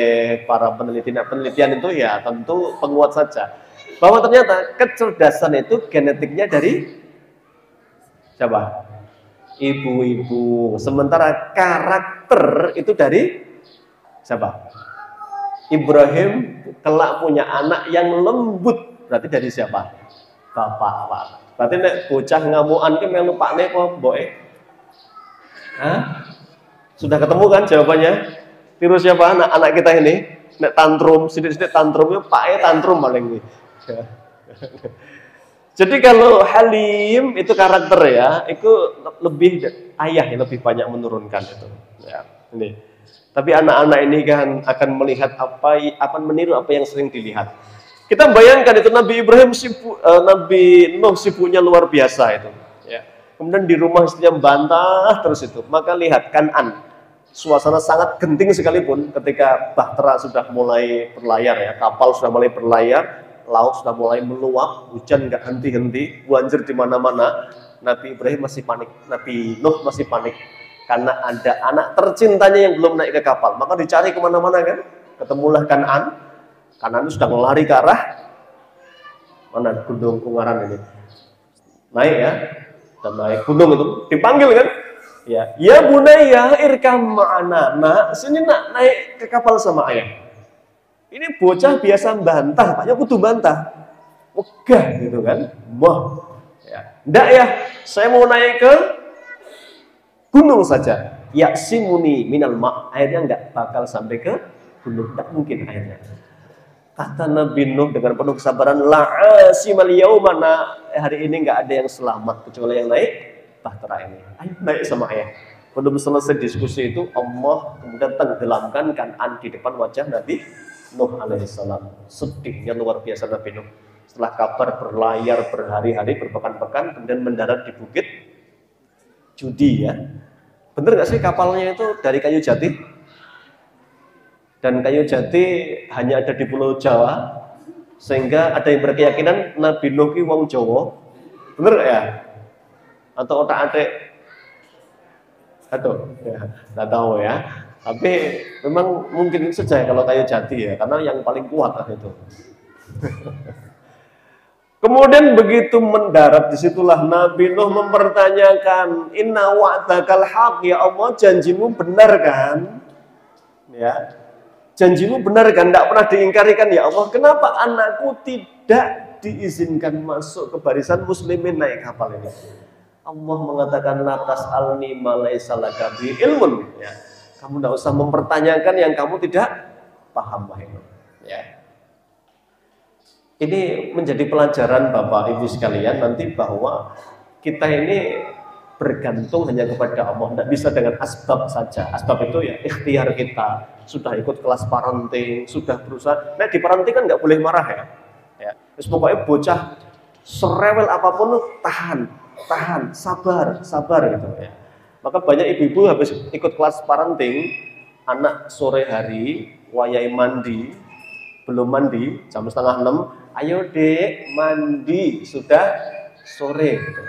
para peneliti. Nah, penelitian itu ya tentu penguat saja, bahwa ternyata kecerdasan itu genetiknya dari siapa? Ibu-ibu. Sementara karakter itu dari siapa? Ibrahim kelak punya anak yang lembut. Berarti dari siapa? Bapak, Pak. Berarti nek bocah ngamukan ki melu pakne apa mboke? Hah? Sudah ketemu kan jawabannya? Tiru siapa anak kita ini? Nek tantrum, sidik-sidik tantrumnya pake tantrum paling. Jadi kalau Halim itu karakter ya, itu lebih ayah yang lebih banyak menurunkan itu. Ya, ini. Tapi anak-anak ini kan akan melihat akan meniru apa yang sering dilihat. Kita bayangkan itu Nabi Ibrahim Nabi Nuh sibuknya luar biasa itu. Ya. Kemudian di rumah istrinya bantah terus itu. Maka lihat Kan'an, suasana sangat genting sekalipun ketika bahtera sudah mulai berlayar ya, kapal sudah mulai berlayar. Laut sudah mulai meluap, hujan nggak henti-henti, banjir di mana-mana. Nabi Ibrahim masih panik, Nabi Nuh masih panik karena ada anak tercintanya yang belum naik ke kapal. Maka dicari kemana-mana kan, ketemulah Kan'an. Kan'an sudah melari ke arah mana Gunung Ungaran ini. Naik ya, dan naik gunung itu dipanggil kan, ya bunayya irkam ma'ana. Nah, sini nak naik ke kapal sama ayah. Ini bocah biasa bantah, paknya kudu bantah. Wegah gitu kan. Wah. Ya. Ndak ya, saya mau naik ke gunung saja. Yaksimuni minal ma'. Airnya enggak bakal sampai ke gunung, enggak mungkin airnya. Kata Nabi Nuh dengan penuh kesabaran, la'asimal yaumana. Hari ini enggak ada yang selamat kecuali yang naik bahtera ini. Ayo naik sama ayah. Belum selesai diskusi itu, Allah kemudian tenggelamkan Kan'an di depan wajah Nabi Nuh alaihissalam. Sedihnya luar biasa Nabi Nuh. Setelah kabar berlayar berhari-hari, berpekan-pekan, kemudian mendarat di bukit Judi ya. Bener nggak sih kapalnya itu dari kayu jati? Dan kayu jati hanya ada di Pulau Jawa, sehingga ada yang berkeyakinan Nabi Nuh ki wong Jawa. Bener nggak ya? Atau otak-atik? Aduh, ya, nggak tahu ya. Tapi memang mungkin saja kalau kayu jati ya, karena yang paling kuat lah itu. Kemudian begitu mendarat, disitulah Nabi Nuh mempertanyakan, Inna wa'dakal haq, ya Allah, janjimu benar kan? Ya, janjimu benar kan? Tidak pernah diingkari kan ya Allah? Kenapa anakku tidak diizinkan masuk ke barisan muslimin naik kapal ini? Allah mengatakan, latas alni malaysa laka bi ilmun. Ya. Kamu tidak usah mempertanyakan yang kamu tidak paham, wahai Nuh. Ya. Ini menjadi pelajaran Bapak Ibu sekalian nanti bahwa kita ini bergantung hanya kepada Allah, tidak bisa dengan asbab saja. Asbab itu ya ikhtiar kita, sudah ikut kelas parenting, sudah berusaha. Nah di parenting kan nggak boleh marah ya. Ya. Terus pokoknya bocah serewel apapun tahan, sabar gitu ya. Maka banyak ibu-ibu habis ikut kelas parenting, anak sore hari, wayai mandi, belum mandi, jam 5:30, ayo dek mandi, sudah sore. Gitu.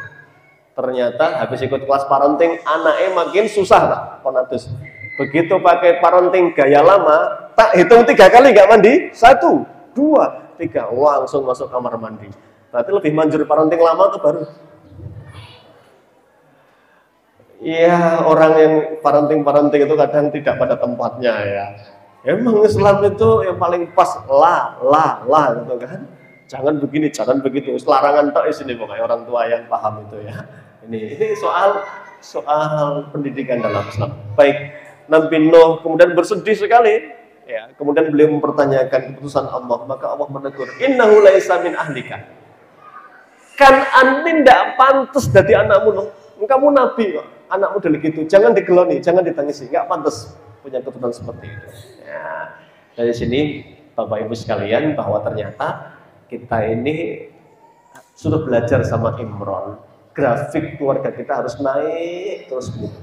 Ternyata habis ikut kelas parenting, anaknya makin susah lah, konatus. Begitu pakai parenting gaya lama, tak hitung 3 kali nggak mandi, 1, 2, 3, langsung masuk kamar mandi. Berarti lebih manjur parenting lama tuh baru. Iya, orang yang parenting itu kadang tidak pada tempatnya ya. Emang Islam itu yang paling pas lah gitu kan. Jangan begini, jangan begitu. Larangan tok sini pokoknya orang tua yang paham itu ya. Ini soal pendidikan dalam Islam. Baik, Nabi Nuh kemudian bersedih sekali. Ya, kemudian beliau mempertanyakan keputusan Allah, maka Allah menegur, "Innahu laisa min ahlika." Kan antin tidak pantas jadi anakmu loh. Kamu nabi kok, anakmu udah gitu. Jangan digeloni, jangan ditangisi, nggak pantas punya keturunan seperti itu. Ya, dari sini Bapak Ibu sekalian bahwa ternyata kita ini sudah belajar sama Imron. Grafik keluarga kita harus naik terus begitu.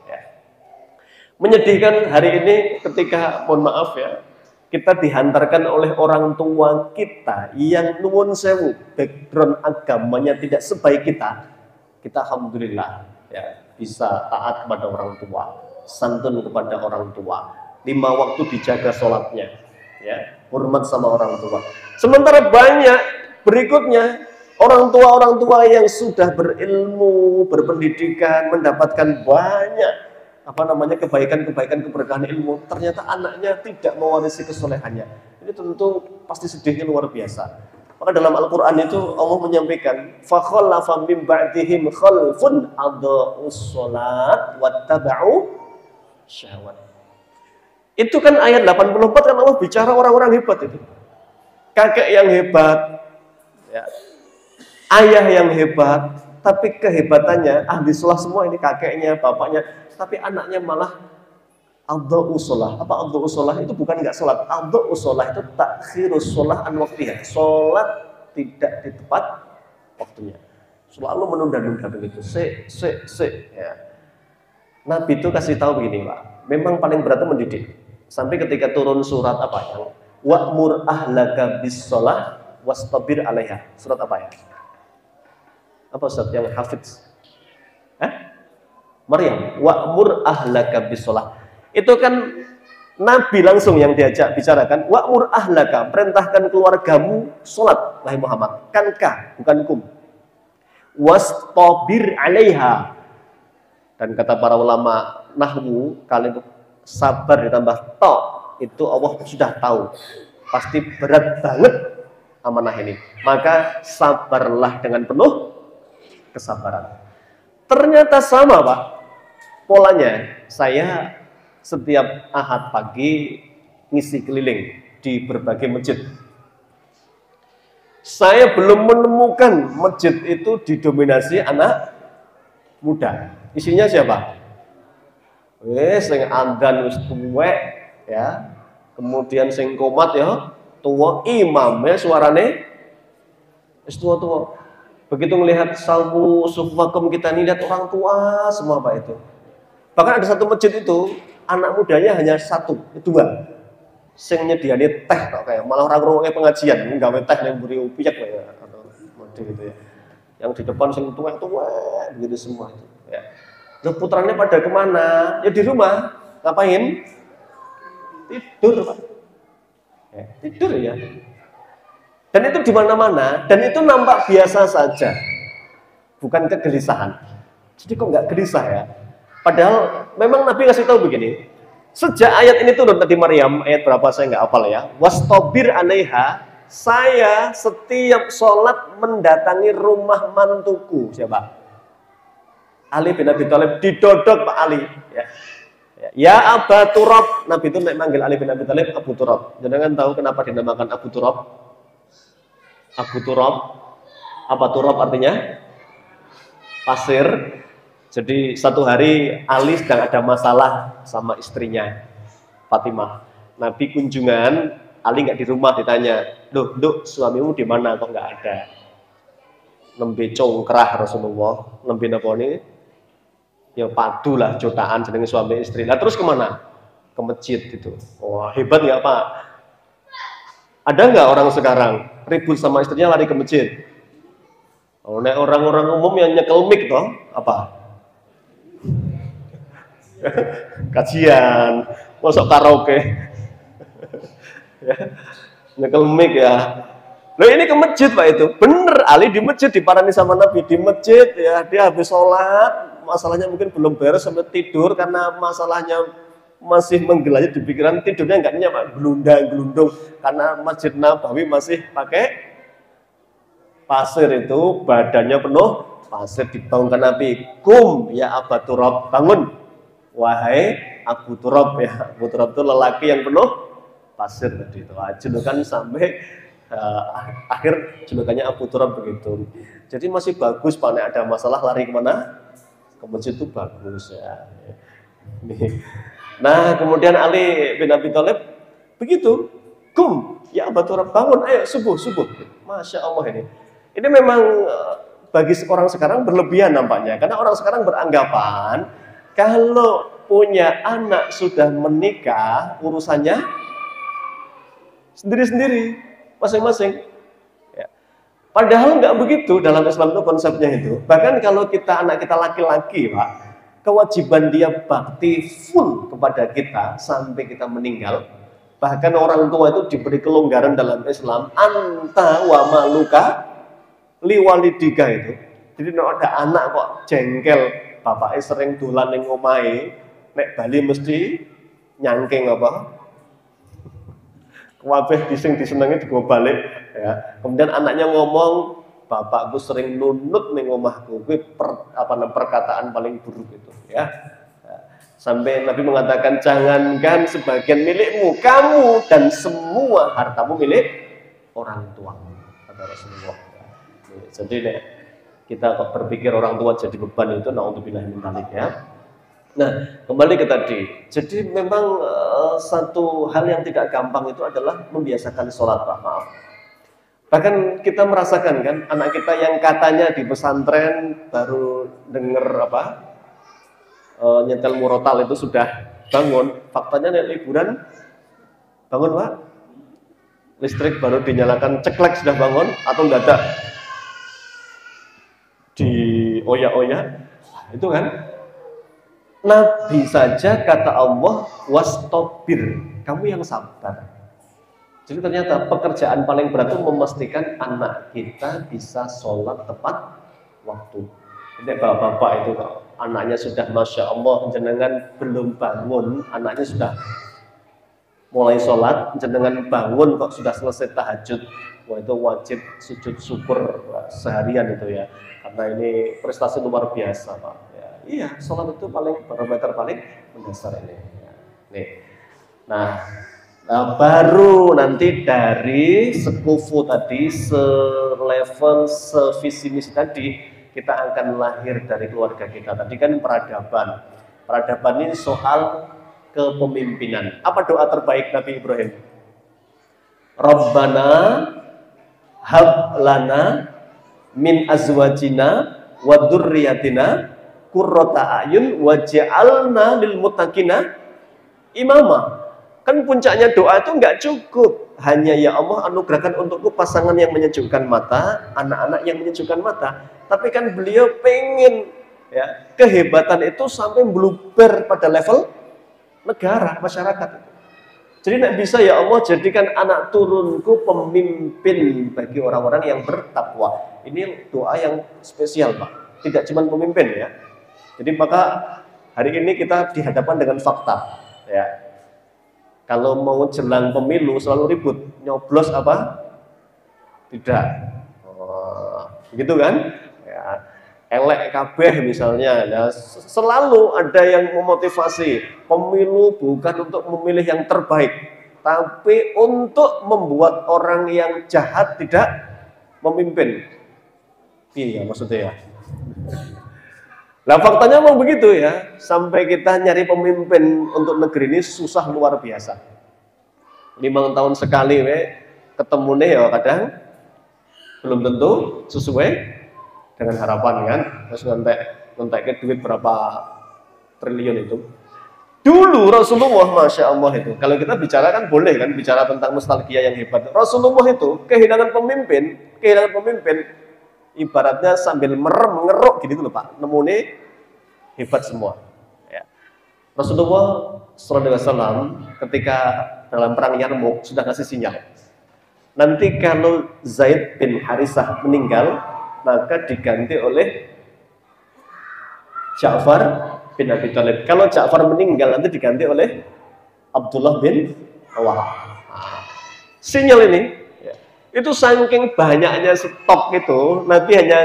Ya. Menyedihkan hari ini ketika, mohon maaf ya, kita dihantarkan oleh orang tua kita yang nuwun sewu, background agamanya tidak sebaik kita. Kita alhamdulillah ya bisa taat kepada orang tua, santun kepada orang tua, 5 waktu dijaga sholatnya, ya hormat sama orang tua. Sementara banyak berikutnya orang tua yang sudah berilmu, berpendidikan, mendapatkan banyak kebaikan-kebaikan, keberkahan ilmu, ternyata anaknya tidak mewarisi kesolehannya. Ini tentu pasti sedihnya luar biasa. Maka dalam Al-Quran itu Allah menyampaikan, فَخَلَّفَ مِنْ بَعْدِهِمْ خَلْفٌ أَضَاعُوا الصَّلَاةَ وَاتَّبَعُوا syahwat. Itu kan ayat 84 kan Allah bicara orang-orang hebat itu. Kakek yang hebat, ya, ayah yang hebat, tapi kehebatannya ahli sholat semua ini, kakeknya, bapaknya, tapi anaknya malah adha'u sholah. Apa adha'u sholah? Itu bukan nggak sholat. Adha'u sholah itu takhirus sholah an waktiha. Sholat tidak di tepat waktunya. Selalu menunda-nunda begitu. Ya. Nabi itu kasih tahu begini, Pak. Memang paling berat itu mendidik. Sampai ketika turun surat apa yang wa'mur ahlaka bis sholah wastabir alaiha. Surat apa ya? Apa Ustaz yang hafiz? Maryam. Wa'mur ahlaka bis sholah. Itu kan Nabi langsung yang diajak bicarakan. Wa'mur ahlaka, perintahkan keluargamu sholat, wahai Muhammad. Kan ka, bukan kum. Wastabir alaiha. Dan kata para ulama nahwu, kalimat sabar ditambah to, itu Allah sudah tahu. Pasti berat banget amanah ini. Maka sabarlah dengan penuh kesabaran. Ternyata sama, Pak. Polanya, saya setiap Ahad pagi ngisi keliling di berbagai masjid. Saya belum menemukan masjid itu didominasi anak muda. Isinya siapa? Sing andan wis tuwek ya. Kemudian sing komat ya, tua imamnya suarane wis tua-tua. Begitu melihat salbu sufakum kita nih, lihat orang tua semua Pak itu. Bahkan ada satu masjid itu anak mudanya hanya 1, 2. Sing nyediani teh kok kayak malah orang ngrungokne pengajian, nggawe teh yang beri upiak ya atau model gitu ya. Yang di depan sing tua-tua begitu semua itu ya. Loh, putranya pada kemana? Ya di rumah. Ngapain? Tidur, Pak. Ya, tidur ya. Dan itu di mana-mana, dan itu nampak biasa saja. Bukan kegelisahan. Jadi kok nggak gelisah ya? Padahal memang Nabi ngasih tahu begini. Sejak ayat ini turun tadi Maryam, ayat berapa saya nggak hafal ya. Wastabir alaiha, saya setiap sholat mendatangi rumah mantuku. Siapa? Ali bin Abi Thalib, didodok Pak Ali. Ya Aba Turab, Nabi itu manggil Ali bin Abi Thalib Abu Turab. Jangan tahu kenapa dinamakan Abu Turab? Abu Turab, apa Turab artinya? Pasir. Jadi satu hari Ali sedang ada masalah sama istrinya Fatimah. Nabi kunjungan, Ali nggak di rumah, ditanya, loh suamimu di mana kok nggak ada? Nembe congkrah Rasulullah, nembe napa ini? Ya padu lah jutaan jenenge suami istri. Lah terus kemana? Ke masjid gitu. Wah hebat nggak Pak? Ada nggak orang sekarang ribut sama istrinya lari ke masjid? Oh, nek orang-orang umum yang nyekel mic toh apa? Kajian, masuk karaoke, nyekel mic ya. Loh ini ke masjid Pak itu, bener Ali di masjid diparani sama Nabi di masjid ya, dia habis sholat masalahnya mungkin belum beres sampai tidur karena masalahnya masih menggelayut di pikiran, tidurnya nggak nyenyak, gelundung karena Masjid Nabawi masih pakai pasir, itu badannya penuh pasir. Dibangunkan Nabi, kum ya Aba Turab, bangun wahai Abu Turab. Ya, Abu Turab itu lelaki yang penuh pasir tadi itu. Julukan sampai akhir julukannya Abu Turab begitu. Jadi masih bagus, Pak, ada masalah lari kemana? Ke masjid itu bagus ya. Nah, kemudian Ali bin Abi Thalib begitu, kum ya Abu Turab, bangun, ayo subuh. Masya Allah, ini memang bagi orang sekarang berlebihan nampaknya, karena orang sekarang beranggapan kalau punya anak sudah menikah urusannya sendiri-sendiri, masing-masing. Ya. Padahal nggak begitu dalam Islam itu konsepnya itu. Bahkan kalau anak kita laki-laki, Pak, kewajiban dia bakti full kepada kita sampai kita meninggal. Bahkan orang tua itu diberi kelonggaran dalam Islam, anta wa maluka liwalidika itu. Jadi ada anak kok jengkel, bapaknya sering dolan ning omahe, nek bali mesti nyangking apa? Kabeh disenengi digo balik ya. Kemudian anaknya ngomong, bapakku sering nunut ning omahku, kuwi perkataan paling buruk itu ya. Sampai Nabi mengatakan, jangankan sebagian milikmu, kamu dan semua hartamu milik orang tua, kata Rasulullah. Jadi kita kok berpikir orang tua jadi beban itu, naudzubillah min dzalik ya. Nah, kembali ke tadi. Jadi memang satu hal yang tidak gampang itu adalah membiasakan sholat, Pak. Maaf. Bahkan kita merasakan kan, anak kita yang katanya di pesantren baru denger nyetel murotal itu sudah bangun. Faktanya liburan bangun, Pak. Listrik baru dinyalakan, ceklek sudah bangun, atau mendadak di oya-oya. Itu kan. Nabi saja kata Allah, wastobir, kamu yang sabar. Jadi ternyata pekerjaan paling berat itu memastikan anak kita bisa sholat tepat waktu. Jadi bapak-bapak itu anaknya sudah Masya Allah, jenengan belum bangun, anaknya sudah mulai sholat, jenengan bangun kok sudah selesai tahajud. Wah, itu wajib sujud syukur seharian itu ya, karena ini prestasi luar biasa, Pak. Iya, sholat itu barometer paling mendasar ini. Nih, nah, baru nanti dari sekufu tadi, selevel, sevisi misi tadi, kita akan lahir dari keluarga kita. Tadi kan peradaban. Peradaban ini soal kepemimpinan. Apa doa terbaik Nabi Ibrahim? Rabbana hab lana min azwajina wa dzurriyyatina qurrata a'yun waj'alna lil muttaqina imama. Kan puncaknya doa itu nggak cukup hanya ya Allah anugerahkan untukku pasangan yang menyejukkan mata, anak-anak yang menyejukkan mata, tapi kan beliau pengen ya kehebatan itu sampai meluber pada level negara, masyarakat. Jadi tidak bisa ya Allah jadikan anak turunku pemimpin bagi orang-orang yang bertakwa. Ini doa yang spesial, Pak. Tidak cuma pemimpin ya. Jadi maka hari ini kita dihadapkan dengan fakta ya. Kalau mau jelang pemilu selalu ribut, nyoblos apa? Tidak. Begitu kan? Ya. Elek kabeh misalnya ya, selalu ada yang memotivasi pemilu bukan untuk memilih yang terbaik, tapi untuk membuat orang yang jahat tidak memimpin. Iya maksudnya ya. Nah faktanya memang begitu ya, sampai kita nyari pemimpin untuk negeri ini susah luar biasa. 5 tahun sekali ketemu nih ya kadang belum tentu sesuai dengan harapan kan. Terus ngontek ke duit berapa triliun itu. Dulu Rasulullah Masya Allah itu, kalau kita bicara kan boleh kan bicara tentang nostalgia yang hebat. Rasulullah itu kehilangan pemimpin ibaratnya sambil merem ngeruk gitu loh Pak, nemune hebat semua ya. Rasulullah SAW ketika dalam perang Yarmuk sudah kasih sinyal, nanti kalau Zaid bin Harisah meninggal maka diganti oleh Ja'far bin Abi Thalib. Kalau Ja'far meninggal nanti diganti oleh Abdullah bin Wahab. Nah, sinyal ini ya, itu saking banyaknya stok itu, Nabi hanya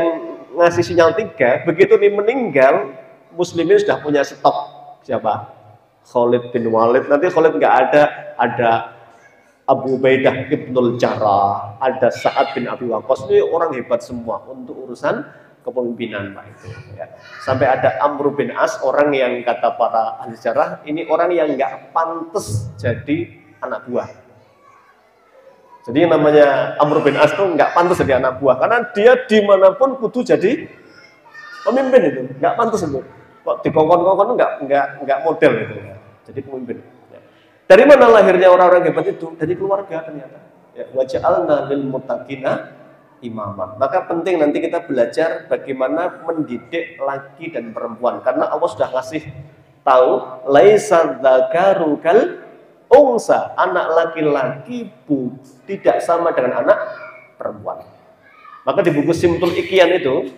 ngasih sinyal 3. Begitu nih meninggal, muslimin sudah punya stok. Siapa? Khalid bin Walid. Nanti Khalid nggak ada Abu Ubaidah ibnul Jarrah, ada Sa'ad bin Abi Waqqas. Ini orang hebat semua untuk urusan kepemimpinan Pak itu. Ya. Sampai ada Amr bin As, orang yang kata para ahli sejarah, ini orang yang nggak pantas jadi anak buah. Jadi yang namanya Amr bin As itu nggak pantas jadi anak buah, karena dia dimanapun kudu jadi pemimpin itu, nggak pantas itu. Kok dikongkon-kongkon nggak model itu, ya. Jadi pemimpin. Ya. Dari mana lahirnya orang-orang hebat itu? Dari keluarga ternyata. Ya, wa ja'alna lil muttaqina imamah. Maka penting nanti kita belajar bagaimana mendidik laki dan perempuan, karena Allah sudah ngasih tahu laisa dzakaru kal unsa, anak laki-laki tidak sama dengan anak perempuan. Maka di buku Simtul Iqyan itu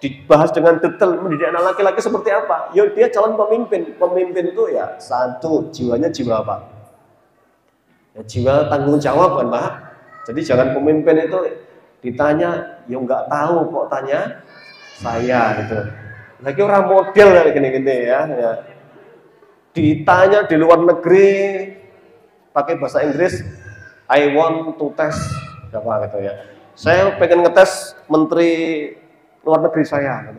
dibahas dengan detail mendidik anak laki-laki seperti apa. Ya dia calon pemimpin. Pemimpin itu ya satu, jiwanya jiwa apa? Ya jiwa tanggung jawab kan Pak. Jadi jangan pemimpin itu ditanya, ya nggak tahu kok tanya saya gitu. Lagi orang model kayak gini-gini ya. Ditanya di luar negeri pakai bahasa Inggris, I want to test apa gitu ya. Saya pengen ngetes menteri luar negeri saya.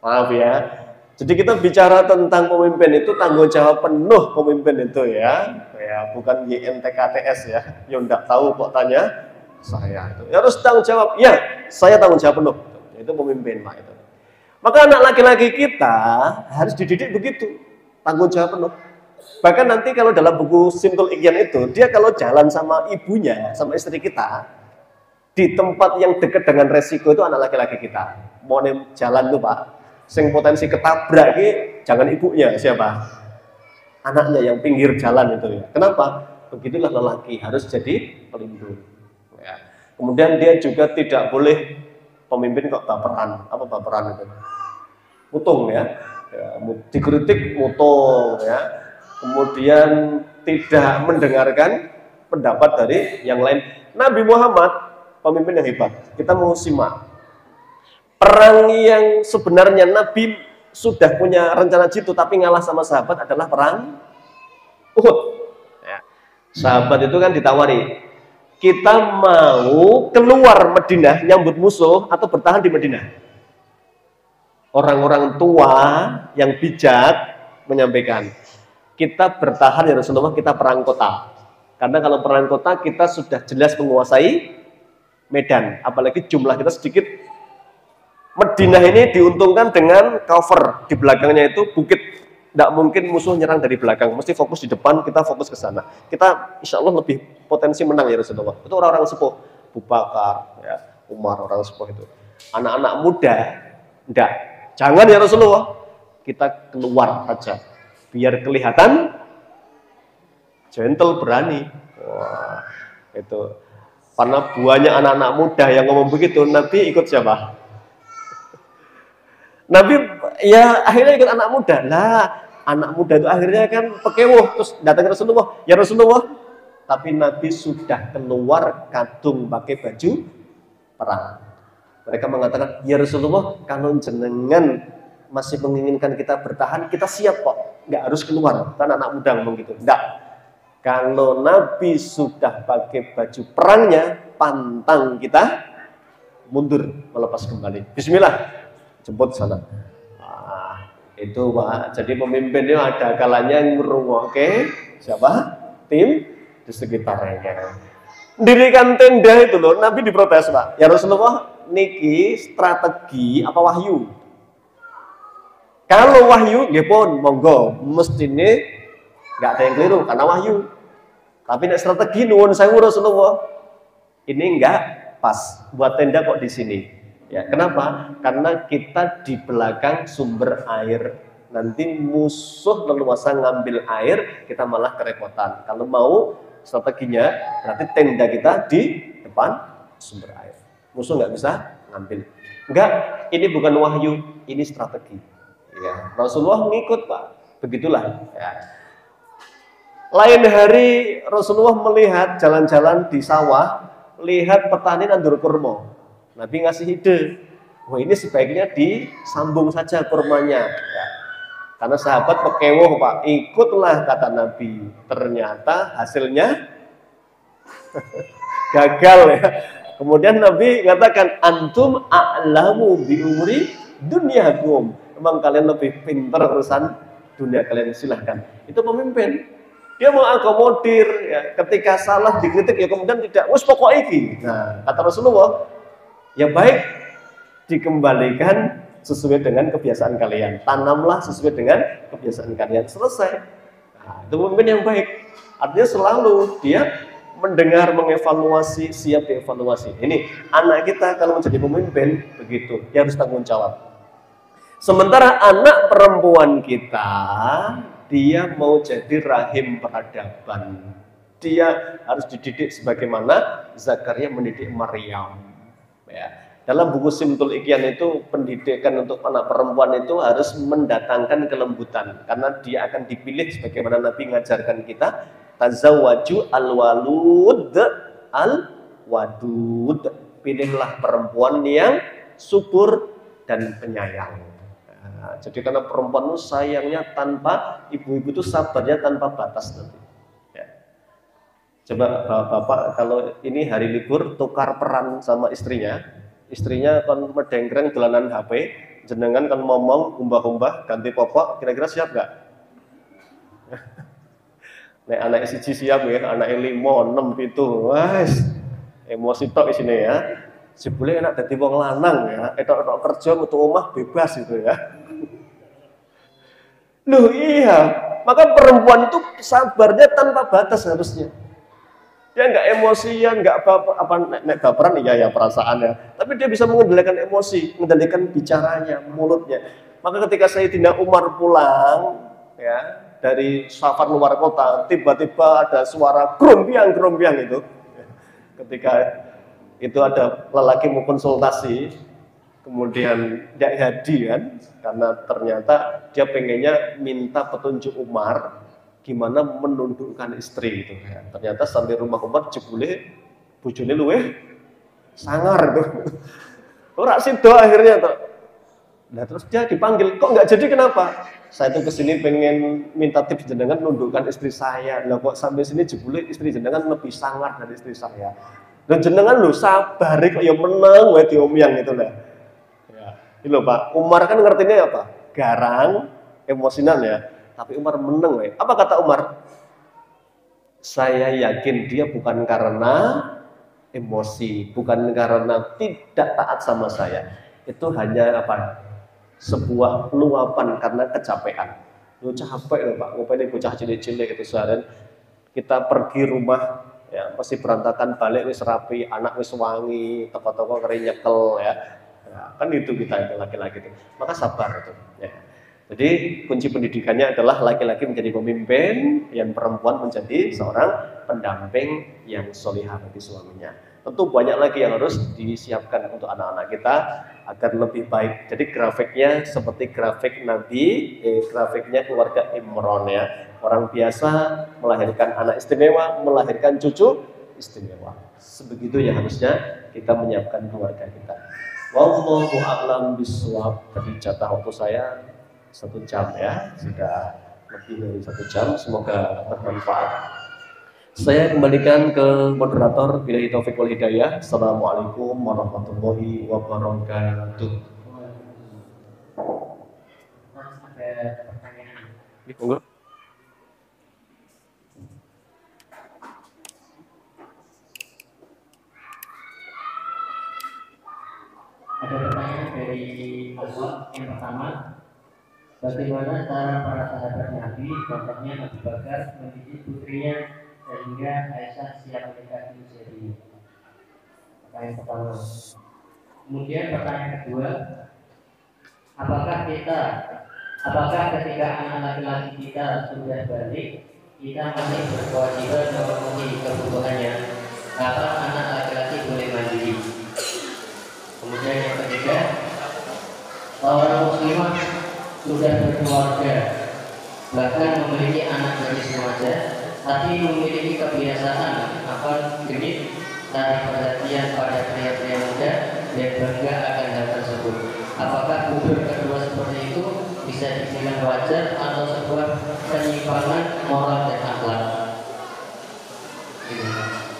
Maaf ya. Jadi kita bicara tentang pemimpin itu tanggung jawab penuh pemimpin itu ya. Ya bukan YNTKTS ya. Yang nggak tahu kok tanya saya itu ya harus tanggung jawab. Ya, saya tanggung jawab penuh. Itu pemimpin Pak itu. Maka anak laki-laki kita harus dididik begitu, tanggung jawab penuh. Bahkan nanti kalau dalam buku Simtul Iqyan itu, dia kalau jalan sama ibunya, sama istri kita, di tempat yang dekat dengan resiko itu anak laki-laki kita. Mau jalan tuh Pak, sing potensi ketabrak ini jangan ibunya, siapa? Anaknya yang pinggir jalan itu ya. Kenapa? Begitulah lelaki harus jadi pelindung. Ya. Kemudian dia juga tidak boleh pemimpin kok baperan. Apa baperan itu? Mutung ya. Dikritik mutung ya. Kemudian tidak mendengarkan pendapat dari yang lain. Nabi Muhammad pemimpin yang hebat. Kita mau simak perang yang sebenarnya Nabi sudah punya rencana jitu tapi ngalah sama sahabat adalah perang Uhud. Ya. Sahabat itu kan ditawari, kita mau keluar Madinah nyambut musuh atau bertahan di Madinah. Orang-orang tua yang bijak menyampaikan, kita bertahan ya Rasulullah, kita perang kota. Karena kalau perang kota kita sudah jelas menguasai medan, apalagi jumlah kita sedikit. Madinah ini diuntungkan dengan cover di belakangnya itu bukit. Tidak mungkin musuh nyerang dari belakang, mesti fokus di depan, kita fokus ke sana. Kita insya Allah lebih potensi menang ya Rasulullah. Itu orang-orang sepuh, Abu Bakar, ya, Umar, orang sepuh itu. Anak-anak muda, enggak. Jangan ya Rasulullah, kita keluar aja. Biar kelihatan gentle, berani. Wah, itu. Karena banyak anak-anak muda yang ngomong begitu, Nabi ikut siapa? Nabi ya akhirnya ikut anak muda. Nah, anak muda itu akhirnya kan pekewuh terus datang ke Rasulullah. Ya Rasulullah, tapi Nabi sudah keluar kadung pakai baju perang. Mereka mengatakan, ya Rasulullah, kalau jenengan masih menginginkan kita bertahan, kita siap kok. Nggak harus keluar. Kan anak muda ngomong gitu. Nggak. Kalau Nabi sudah pakai baju perangnya, pantang kita mundur, melepas kembali. Bismillah. Jemput sana. Nah, itu Pak. Jadi pemimpin itu ada kalanya ngerungokke siapa? Tim di sekitarnya. Dirikan tenda itu loh, Nabi diprotes Pak. Ya Rasulullah, niki strategi apa wahyu? Kalau wahyu, nggih pun monggo, mestine nggak ada yang keliru karena wahyu. Tapi nek strategi nuwun sewu Rasulullah, ini enggak pas buat tenda kok di sini. Ya, kenapa? Karena kita di belakang sumber air. Nanti musuh leluasa ngambil air, kita malah kerepotan. Kalau mau strateginya, berarti tenda kita di depan sumber air. Musuh nggak bisa ngambil. Enggak, ini bukan wahyu, ini strategi. Ya, Rasulullah ngikut Pak, begitulah. Ya. Lain hari Rasulullah melihat jalan-jalan di sawah, lihat petani nandur kurma. Nabi ngasih ide, wah ini sebaiknya disambung saja kurmanya. Ya. Karena sahabat pekewoh Pak, ikutlah kata Nabi. Ternyata hasilnya gagal ya. Kemudian Nabi katakan, antum a'lamu bi umri dunyakum. Memang kalian lebih pintar urusan dunia kalian, silahkan. Itu pemimpin. Dia mau akomodir, ya. Ketika salah dikritik ya kemudian tidak, wes pokok iki. Nah, kata Rasulullah, ya baik, dikembalikan sesuai dengan kebiasaan kalian. Tanamlah sesuai dengan kebiasaan kalian. Selesai. Nah, itu pemimpin yang baik. Artinya selalu dia mendengar, mengevaluasi, siap dievaluasi. Ini anak kita kalau menjadi pemimpin begitu, dia harus tanggung jawab. Sementara anak perempuan kita, dia mau jadi rahim peradaban. Dia harus dididik sebagaimana Zakaria mendidik Maryam. Ya. Dalam buku Simtul Ikhyan itu, pendidikan untuk anak perempuan itu harus mendatangkan kelembutan, karena dia akan dipilih sebagaimana Nabi mengajarkan kita, tazawwaju al-walud al-wadud. Pilihlah perempuan yang subur dan penyayang. Nah, jadi karena perempuan itu sayangnya tanpa, ibu-ibu itu sabarnya tanpa batas nanti. Ya. Coba bapak kalau ini hari libur tukar peran sama istrinya kan medengkreng dolanan HP, jenengan kan ngomong umbah-umbah ganti popok, kira-kira siap nggak? Nek anak siji siap ya, anak 5, 6, 7, wes emosi tok isine ya. Jebule enak dadi wong lanang ya, etok-etok kerja metu omah bebas itu ya. Loh iya, maka perempuan itu sabarnya tanpa batas harusnya. Dia nggak emosian, nggak nek baperan iya ya perasaannya, tapi dia bisa mengendalikan emosi, mengendalikan bicaranya, mulutnya. Maka ketika Sayyidina Umar pulang ya dari safar luar kota, tiba-tiba ada suara grombiang itu. Ketika itu ada lelaki mau konsultasi, kemudian tidak jadi kan, karena ternyata dia pengennya minta petunjuk Umar gimana menundukkan istri itu. Ya. Ternyata sampai rumah Umar jebule bojone luweh sangar tuh. Ora sido akhirnya tuh. Nah terus dia dipanggil, kok nggak jadi kenapa? Saya tuh kesini pengen minta tips jenengan nundukkan istri saya. Lah kok sampai sini jebule istri jenengan lebih sangar dari istri saya. Dan jenengan lu sabar kok ya menang wae diomyang itu lah. Ya, ini loh Pak, Umar kan ngertinya apa? Garang, emosinan ya. Tapi Umar menang wae. Apa kata Umar? Saya yakin dia bukan karena emosi, bukan karena tidak taat sama saya. Itu hanya apa? Sebuah luapan karena kecapean. Lu capek loh Pak, ngapain bocah cilik-cilik itu seharian kita pergi rumah ya masih berantakan, balik wis rapi, anak wis wangi, toko-toko kering nyekel ya. Ya kan itu kita itu laki-laki itu. Maka sabar itu ya. Jadi kunci pendidikannya adalah laki-laki menjadi pemimpin, yang perempuan menjadi seorang pendamping yang solihah bagi suaminya. Tentu banyak lagi yang harus disiapkan untuk anak-anak kita agar lebih baik. Jadi grafiknya seperti grafik Nabi, grafiknya keluarga Imron ya. Orang biasa melahirkan anak istimewa, melahirkan cucu istimewa. Sebegitu ya harusnya kita menyiapkan keluarga kita. Wallahu a'lam bishawab. Tadi jatah waktu saya 1 jam ya, sudah lebih dari 1 jam. Semoga bermanfaat. Saya kembalikan ke moderator billahi taufiq wal hidayah. Assalamualaikum warahmatullahi wabarakatuh. Monggo. Ada pertanyaan dari Allah. Yang pertama, bagaimana cara para sahabat Nabi, contohnya Abu Bakar, mendidik putrinya sehingga Aisyah siap menikah menjadi? Pertanyaan pertama. Kemudian pertanyaan kedua, apakah ketika anak laki-laki kita sudah balik, kita masih berkewajiban memenuhi kebutuhannya, atau anak laki-laki boleh mandiri? Kemudian yang ketiga, seorang muslimah sudah berkeluarga, bahkan memiliki anak gadis remaja, tapi memiliki kebiasaan genit, tarik perhatian pada pria-pria muda dan bangga akan hal tersebut. Apakah kubur kedua seperti itu bisa dibilang wajar atau sebuah penyimpangan moral dan akhlak? Terima kasih.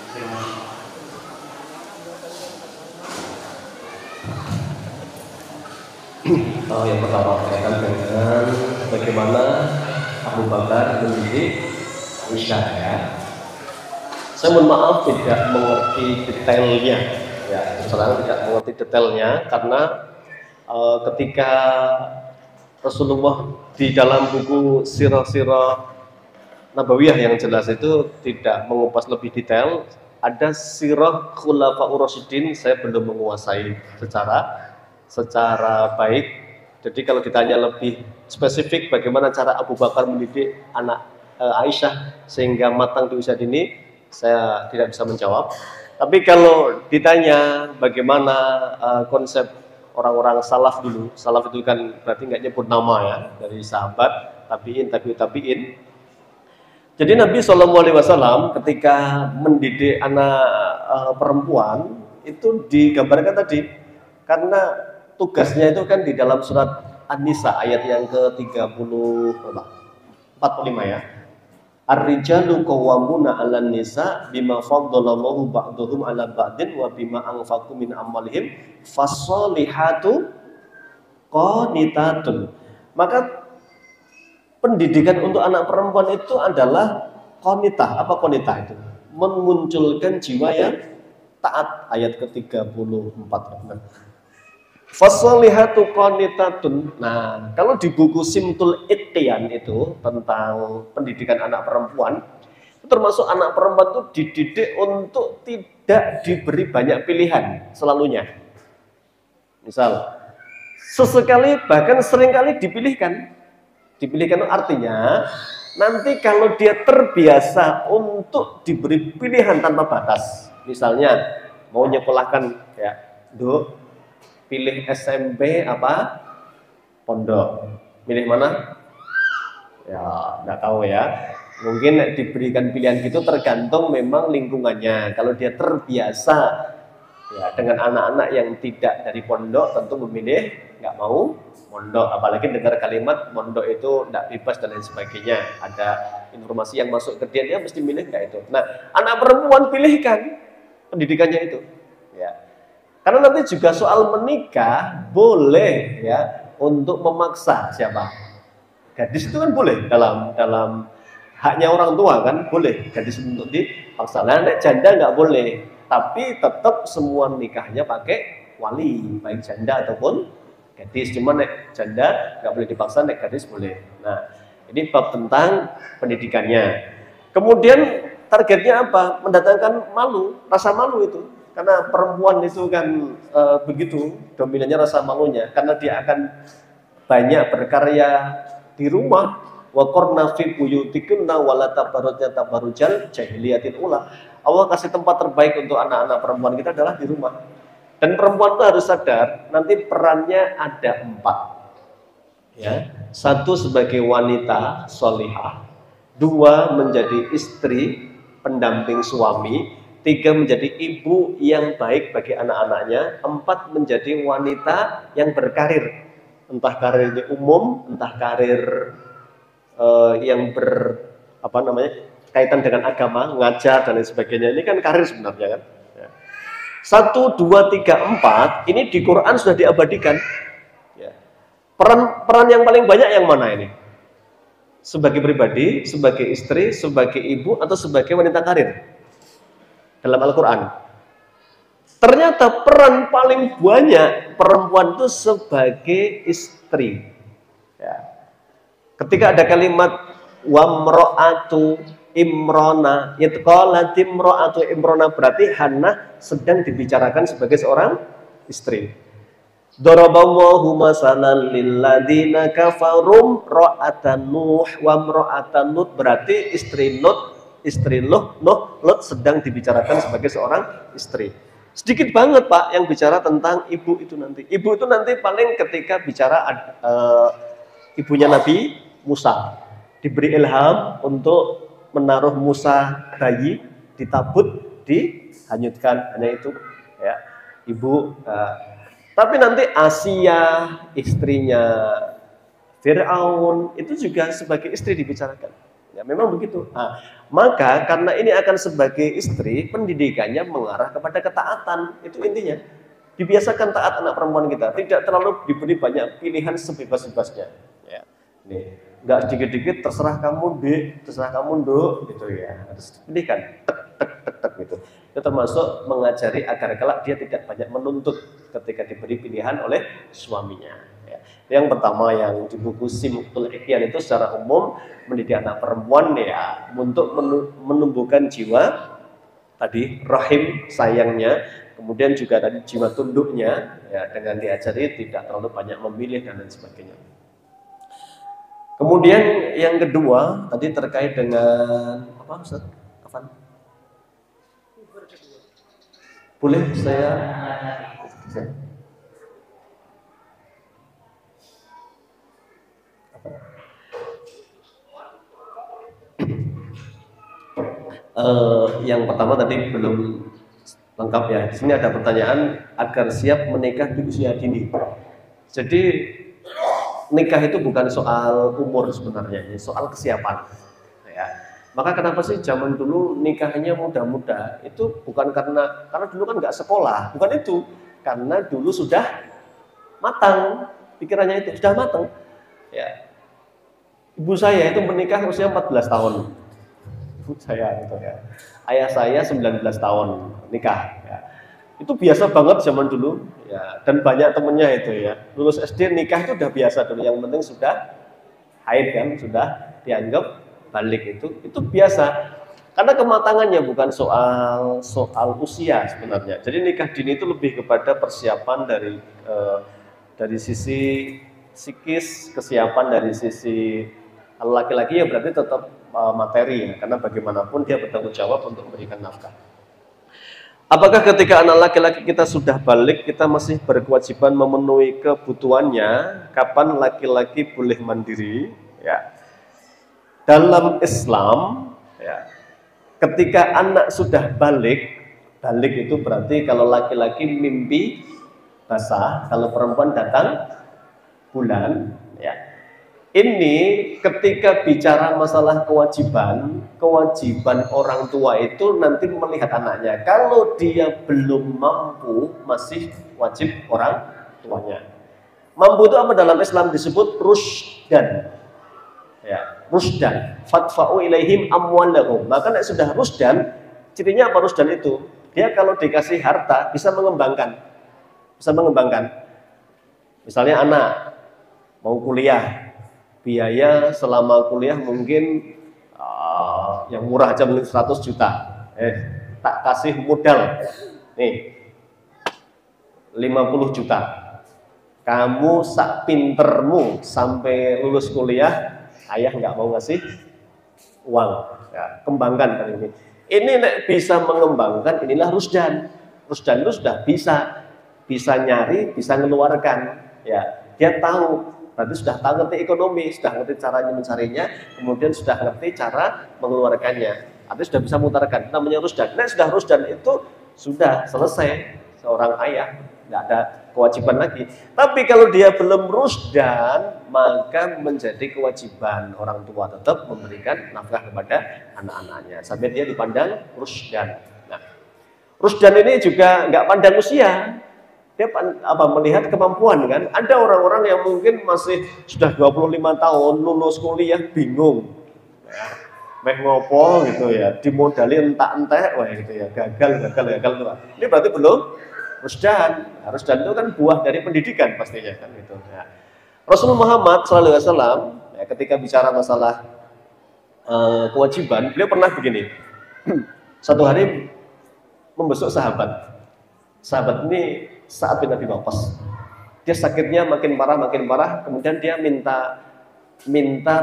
Yang pertama berkaitan dengan bagaimana Abu Bakar mendidik Aisyah ya. Saya mohon maaf tidak mengerti detailnya ya, terang tidak mengerti detailnya karena ketika Rasulullah di dalam buku Sirah-Sirah Nabawiyah yang jelas itu tidak mengupas lebih detail. Ada Sirah Khulafaur Rasyidin saya belum menguasai secara baik. Jadi kalau ditanya lebih spesifik bagaimana cara Abu Bakar mendidik anak Aisyah sehingga matang di usia dini, saya tidak bisa menjawab. Tapi kalau ditanya bagaimana konsep orang-orang salaf dulu, salaf itu kan berarti nggak nyebut nama ya, dari sahabat, tabiin. Jadi Nabi SAW ketika mendidik anak perempuan itu digambarkan tadi, karena tugasnya itu kan di dalam surat An-Nisa ayat yang ke-45 ya. Ar-rijalu qawwamuna 'alan nisa bima faddalallahu ba'dahum 'ala ba'din wa bima anfaqu min amwalihim fassolihatu qanitatun. Maka pendidikan untuk anak perempuan itu adalah qanitah. Apa qanitah itu? Memunculkan jiwa yang taat, ayat ke-34. Fassolihatu qanitatun. Nah, kalau di buku Simtul Ittian itu tentang pendidikan anak perempuan, termasuk anak perempuan itu dididik untuk tidak diberi banyak pilihan selalunya. Misal, sesekali bahkan seringkali dipilihkan. Dipilihkan artinya nanti kalau dia terbiasa untuk diberi pilihan tanpa batas. Misalnya mau nyekolahkan ya, Duk, pilih SMP apa pondok, pilih mana ya nggak tahu ya, mungkin diberikan pilihan gitu tergantung memang lingkungannya. Kalau dia terbiasa ya dengan anak-anak yang tidak dari pondok, tentu memilih nggak mau pondok, apalagi dengar kalimat pondok itu nggak bebas dan lain sebagainya, ada informasi yang masuk ke dia mesti milih nggak itu. Nah, anak perempuan pilihkan pendidikannya itu ya. Karena nanti juga soal menikah boleh ya untuk memaksa siapa? Gadis itu kan boleh dalam haknya orang tua kan, boleh gadis untuk dipaksa. Nah, nek janda nggak boleh, tapi tetap semua nikahnya pakai wali, baik janda ataupun gadis. Cuma nek janda nggak boleh dipaksa, nek gadis boleh. Nah, ini bab tentang pendidikannya. Kemudian targetnya apa? Mendatangkan malu, rasa malu itu. Karena perempuan itu kan begitu dominannya rasa malunya, karena dia akan banyak berkarya di rumah. Wa qarna fi buyutikunna wa la tabarrujna tabarrujal jahiliyatil ula. Allah kasih tempat terbaik untuk anak-anak perempuan kita adalah di rumah. Dan perempuan itu harus sadar nanti perannya ada 4. Ya, 1 sebagai wanita sholihah, 2 menjadi istri pendamping suami, 3 menjadi ibu yang baik bagi anak-anaknya, 4 menjadi wanita yang berkarir, entah karirnya umum, entah karir yang kaitan dengan agama, ngajar dan lain sebagainya. Ini kan karir sebenarnya kan. 1, 2, 3, 4 ini di Quran sudah diabadikan. Ya. Peran yang paling banyak yang mana ini? Sebagai pribadi, sebagai istri, sebagai ibu, atau sebagai wanita karir? Dalam Al-Quran ternyata peran paling banyak perempuan itu sebagai istri ya. Ketika ada kalimat wamro'atu imrona, yatqalat imro'atu imrona, berarti Hannah sedang dibicarakan sebagai seorang istri. Daraballahu masalan lilladzina kafarum ra'atan Nuh wa imra'atan Lut, berarti istri Lut sedang dibicarakan sebagai seorang istri. Sedikit banget Pak yang bicara tentang ibu itu nanti. Ibu itu nanti paling ketika bicara ibunya Nabi Musa. Diberi ilham untuk menaruh Musa bayi di tabut, dihanyutkan, hanya itu ya. Ibu tapi nanti Asia, istrinya Fir'aun, itu juga sebagai istri dibicarakan. Ya, memang begitu. Nah, maka karena ini akan sebagai istri, pendidikannya mengarah kepada ketaatan. Itu intinya. Dibiasakan taat anak perempuan kita, tidak terlalu diberi banyak pilihan sebebas-bebasnya. Ya. Nih, nggak dikit-dikit terserah kamu Dek, terserah kamu Dok, gitu ya. Harus pendidikan, tek gitu. Itu termasuk mengajari agar kelak dia tidak banyak menuntut ketika diberi pilihan oleh suaminya. Ya. Yang pertama yang di buku Simtul Ihyan itu secara umum mendidik anak perempuan ya untuk menumbuhkan jiwa tadi rahim sayangnya, kemudian juga tadi jiwa tunduknya ya, dengan diajari tidak terlalu banyak memilih dan lain sebagainya. Kemudian yang kedua tadi terkait dengan apa Ustaz? Kapan? Boleh saya yang pertama tadi belum lengkap ya. Di sini ada pertanyaan agar siap menikah di usia dini. Jadi nikah itu bukan soal umur sebenarnya, soal kesiapan. Ya. Maka kenapa sih zaman dulu nikahnya muda-muda? Itu bukan karena dulu kan nggak sekolah, bukan itu. Karena dulu sudah matang, pikirannya itu sudah matang. Ya. Ibu saya itu menikah usia 14 tahun. Ibu saya itu ya. Ayah saya 19 tahun nikah. Ya. Itu biasa banget zaman dulu. Ya. Dan banyak temennya itu ya. Lulus SD nikah itu udah biasa dulu. Yang penting sudah haid kan, sudah dianggap balik itu biasa. Karena kematangannya bukan soal usia sebenarnya. Jadi nikah dini itu lebih kepada persiapan dari sisi psikis, kesiapan dari sisi laki-laki ya berarti tetap materi ya, karena bagaimanapun dia bertanggung jawab untuk memberikan nafkah. Apakah ketika anak laki-laki kita sudah balik kita masih berkewajiban memenuhi kebutuhannya? Kapan laki-laki boleh mandiri? Ya. Dalam Islam, ya, ketika anak sudah balik itu berarti kalau laki-laki mimpi basah, kalau perempuan datang bulan, ya. Ini ketika bicara masalah kewajiban orang tua itu nanti melihat anaknya. Kalau dia belum mampu, masih wajib orang tuanya. Mampu itu apa dalam Islam disebut rusdan. Ya, rusdan. Fadfa'u ilaihim amwalahum. Maka nek sudah rusdan, cirinya apa rusdan itu? Dia kalau dikasih harta bisa mengembangkan. Misalnya anak mau kuliah, biaya selama kuliah mungkin yang murah aja mungkin 100 juta. Tak kasih modal. Nih. 50 juta. Kamu sak pintermu sampai lulus kuliah, ayah nggak mau ngasih uang. Ya, kembangkan kali ini. Ini nek bisa mengembangkan, inilah rusdan. Rusdan itu sudah bisa nyari, bisa mengeluarkan. Ya, dia tahu. Berarti sudah tahu ngerti ekonomi, sudah ngerti caranya mencarinya, kemudian sudah ngerti cara mengeluarkannya. Artinya sudah bisa mutarkan. Namanya rusdan. Nah, sudah rusdan itu sudah selesai seorang ayah, nggak ada kewajiban lagi. Tapi kalau dia belum rusdan, maka menjadi kewajiban orang tua tetap memberikan nafkah kepada anak-anaknya sampai dia dipandang rusdan. Nah, rusdan ini juga nggak pandang usia. Dia melihat kemampuan kan. Ada orang-orang yang mungkin masih sudah 25 tahun lulus kuliah bingung. Ya, meh ngopo gitu ya, dimodali entek-entek wah gitu ya, gagal. Ini berarti belum rusdan. Rusdan itu kan buah dari pendidikan pastinya kan gitu. Ya. Rasulullah Muhammad SAW ya, ketika bicara masalah kewajiban, beliau pernah begini. Satu hari membesuk sahabat. Sahabat ini Sa'ad bin Abi Waqqas. Dia sakitnya makin parah, kemudian dia minta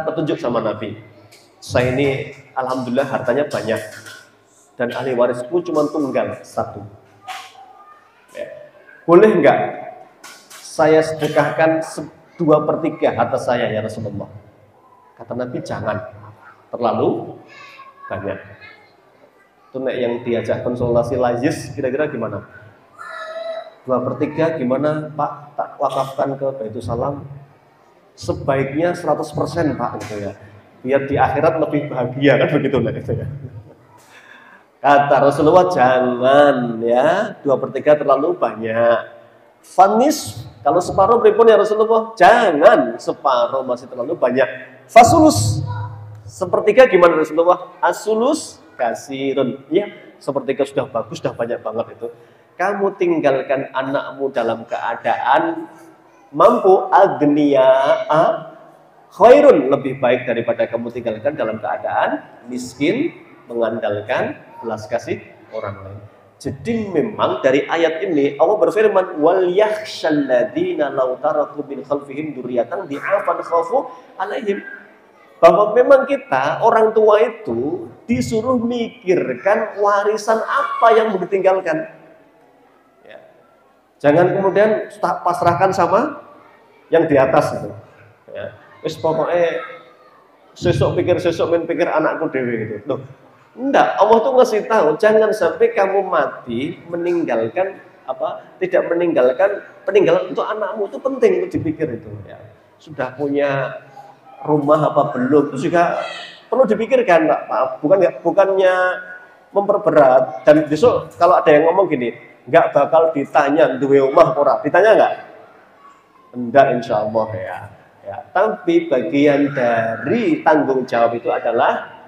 petunjuk sama Nabi. Saya ini alhamdulillah hartanya banyak dan ahli warisku cuma tunggal satu. boleh nggak saya sedekahkan 2/3 harta saya ya Rasulullah? Kata Nabi, jangan terlalu banyak. Itu yang diajak konsultasi Lazis, kira-kira gimana? 2/3 gimana Pak? Tak wakafkan ke Baitul Salam. Sebaiknya 100% Pak, gitu ya. Biar di akhirat lebih bahagia, kan begitu lah gitu ya. Kata Rasulullah, jangan ya, 2/3 terlalu banyak. Fanis, kalau separuh pripun ya Rasulullah? Jangan, separuh masih terlalu banyak. Fasulus, 1/3 gimana Rasulullah? Asulus kasirun. Ya, 1/3 sudah bagus, sudah banyak banget itu. Kamu tinggalkan anakmu dalam keadaan mampu, agniya'a khairun, lebih baik daripada kamu tinggalkan dalam keadaan miskin, mengandalkan belas kasih orang lain. Jadi memang dari ayat ini Allah berfirman, wal yakhshal ladzina law taraku min khalfihim dzurriyyatan dhi'afan khafu alaihim, bahwa memang kita orang tua itu disuruh mikirkan warisan apa yang mau ditinggalkan. Ya. Jangan kemudian pasrahkan sama yang di atas itu. Ya. Wis pokoknya sesuk pikir anakku dewe gitu. Loh, enggak, Allah tuh ngasih tahu jangan sampai kamu mati meninggalkan tidak meninggalkan peninggalan untuk anakmu, itu penting untuk dipikir itu ya. Sudah punya rumah apa belum itu juga perlu dipikirkan Pak. Bukannya memperberat. Dan besok kalau ada yang ngomong gini, enggak bakal ditanya duwe omah ora, ditanya enggak? Enggak, insya Allah ya. Tapi bagian dari tanggung jawab itu adalah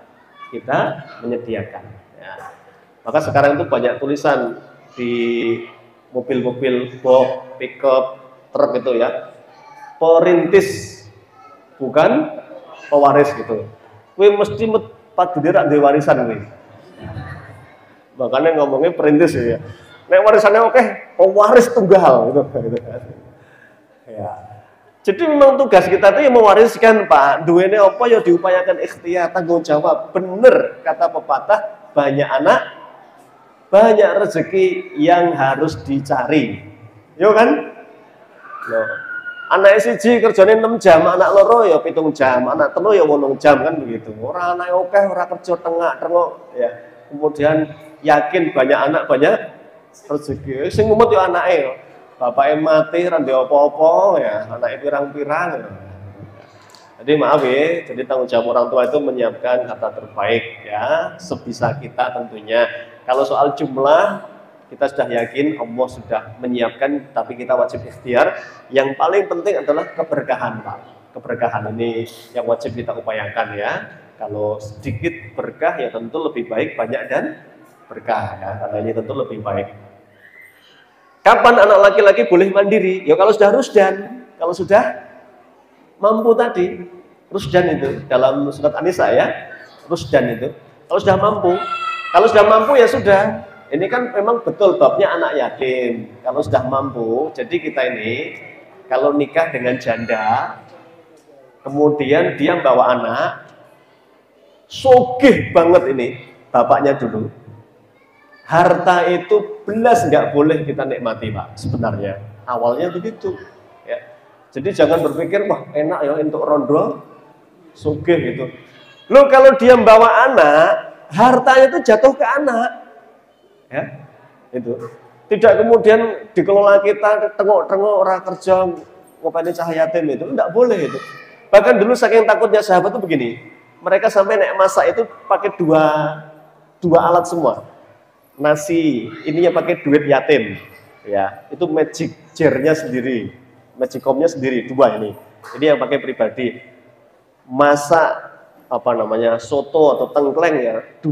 kita menyediakan. Ya. Maka sekarang itu banyak tulisan di mobil-mobil box, pickup, truk itu ya, perintis bukan pewaris gitu. Kowe mesti padune rak duwe warisan kowe. Makanya ngomongnya perintis ya. Nek warisannya oke, pewaris tunggal gitu. Ya. Jadi memang tugas kita itu yang mewariskan Pak. Duwene apa ya diupayakan ikhtiar, tanggung jawab. Bener kata pepatah, banyak anak, banyak rezeki yang harus dicari. Yo kan? Loh. Anak siji kerjane 6 jam, anak loro ya 7 jam, anak telu ya 8 jam kan begitu. Ora anak oke, ora kerja tengok ya. Kemudian yakin banyak anak banyak rezeki. Sing mumet yo anake yo. Bapaknya mati, randi apa-apa, ya, anaknya pirang-pirang. Ya. Jadi maaf ya, jadi tanggung jawab orang tua itu menyiapkan kata terbaik ya, sebisa kita tentunya. Kalau soal jumlah, kita sudah yakin Allah sudah menyiapkan, tapi kita wajib ikhtiar. Yang paling penting adalah keberkahan Pak. Keberkahan ini yang wajib kita upayakan ya. Kalau sedikit berkah ya tentu lebih baik, banyak dan berkah ya, karena ini tentu lebih baik. Kapan anak laki-laki boleh mandiri? Ya kalau sudah rusdan, kalau sudah mampu tadi. Rusdan itu dalam surat An-Nisa ya, rusdan itu. Kalau sudah mampu ya sudah. Ini kan memang betul babnya anak yatim. Kalau sudah mampu, jadi kita ini kalau nikah dengan janda, kemudian dia bawa anak, sogih banget ini bapaknya dulu. Harta itu belas nggak boleh kita nikmati Pak, sebenarnya awalnya begitu ya. Jadi jangan berpikir wah enak ya untuk rondo sugih gitu. Loh kalau dia membawa anak, hartanya itu jatuh ke anak ya. Itu tidak kemudian dikelola kita tengok-tengok orang kerja ngopeni cahayatin itu enggak boleh itu. Bahkan dulu saking takutnya sahabat itu begini, mereka sampai naik masak itu pakai dua alat semua. Nasi, ini yang pakai duit yatim, ya itu magic jar-nya sendiri, magic comb-nya sendiri, 2 ini yang pakai pribadi. Masak soto atau tengkleng ya 2,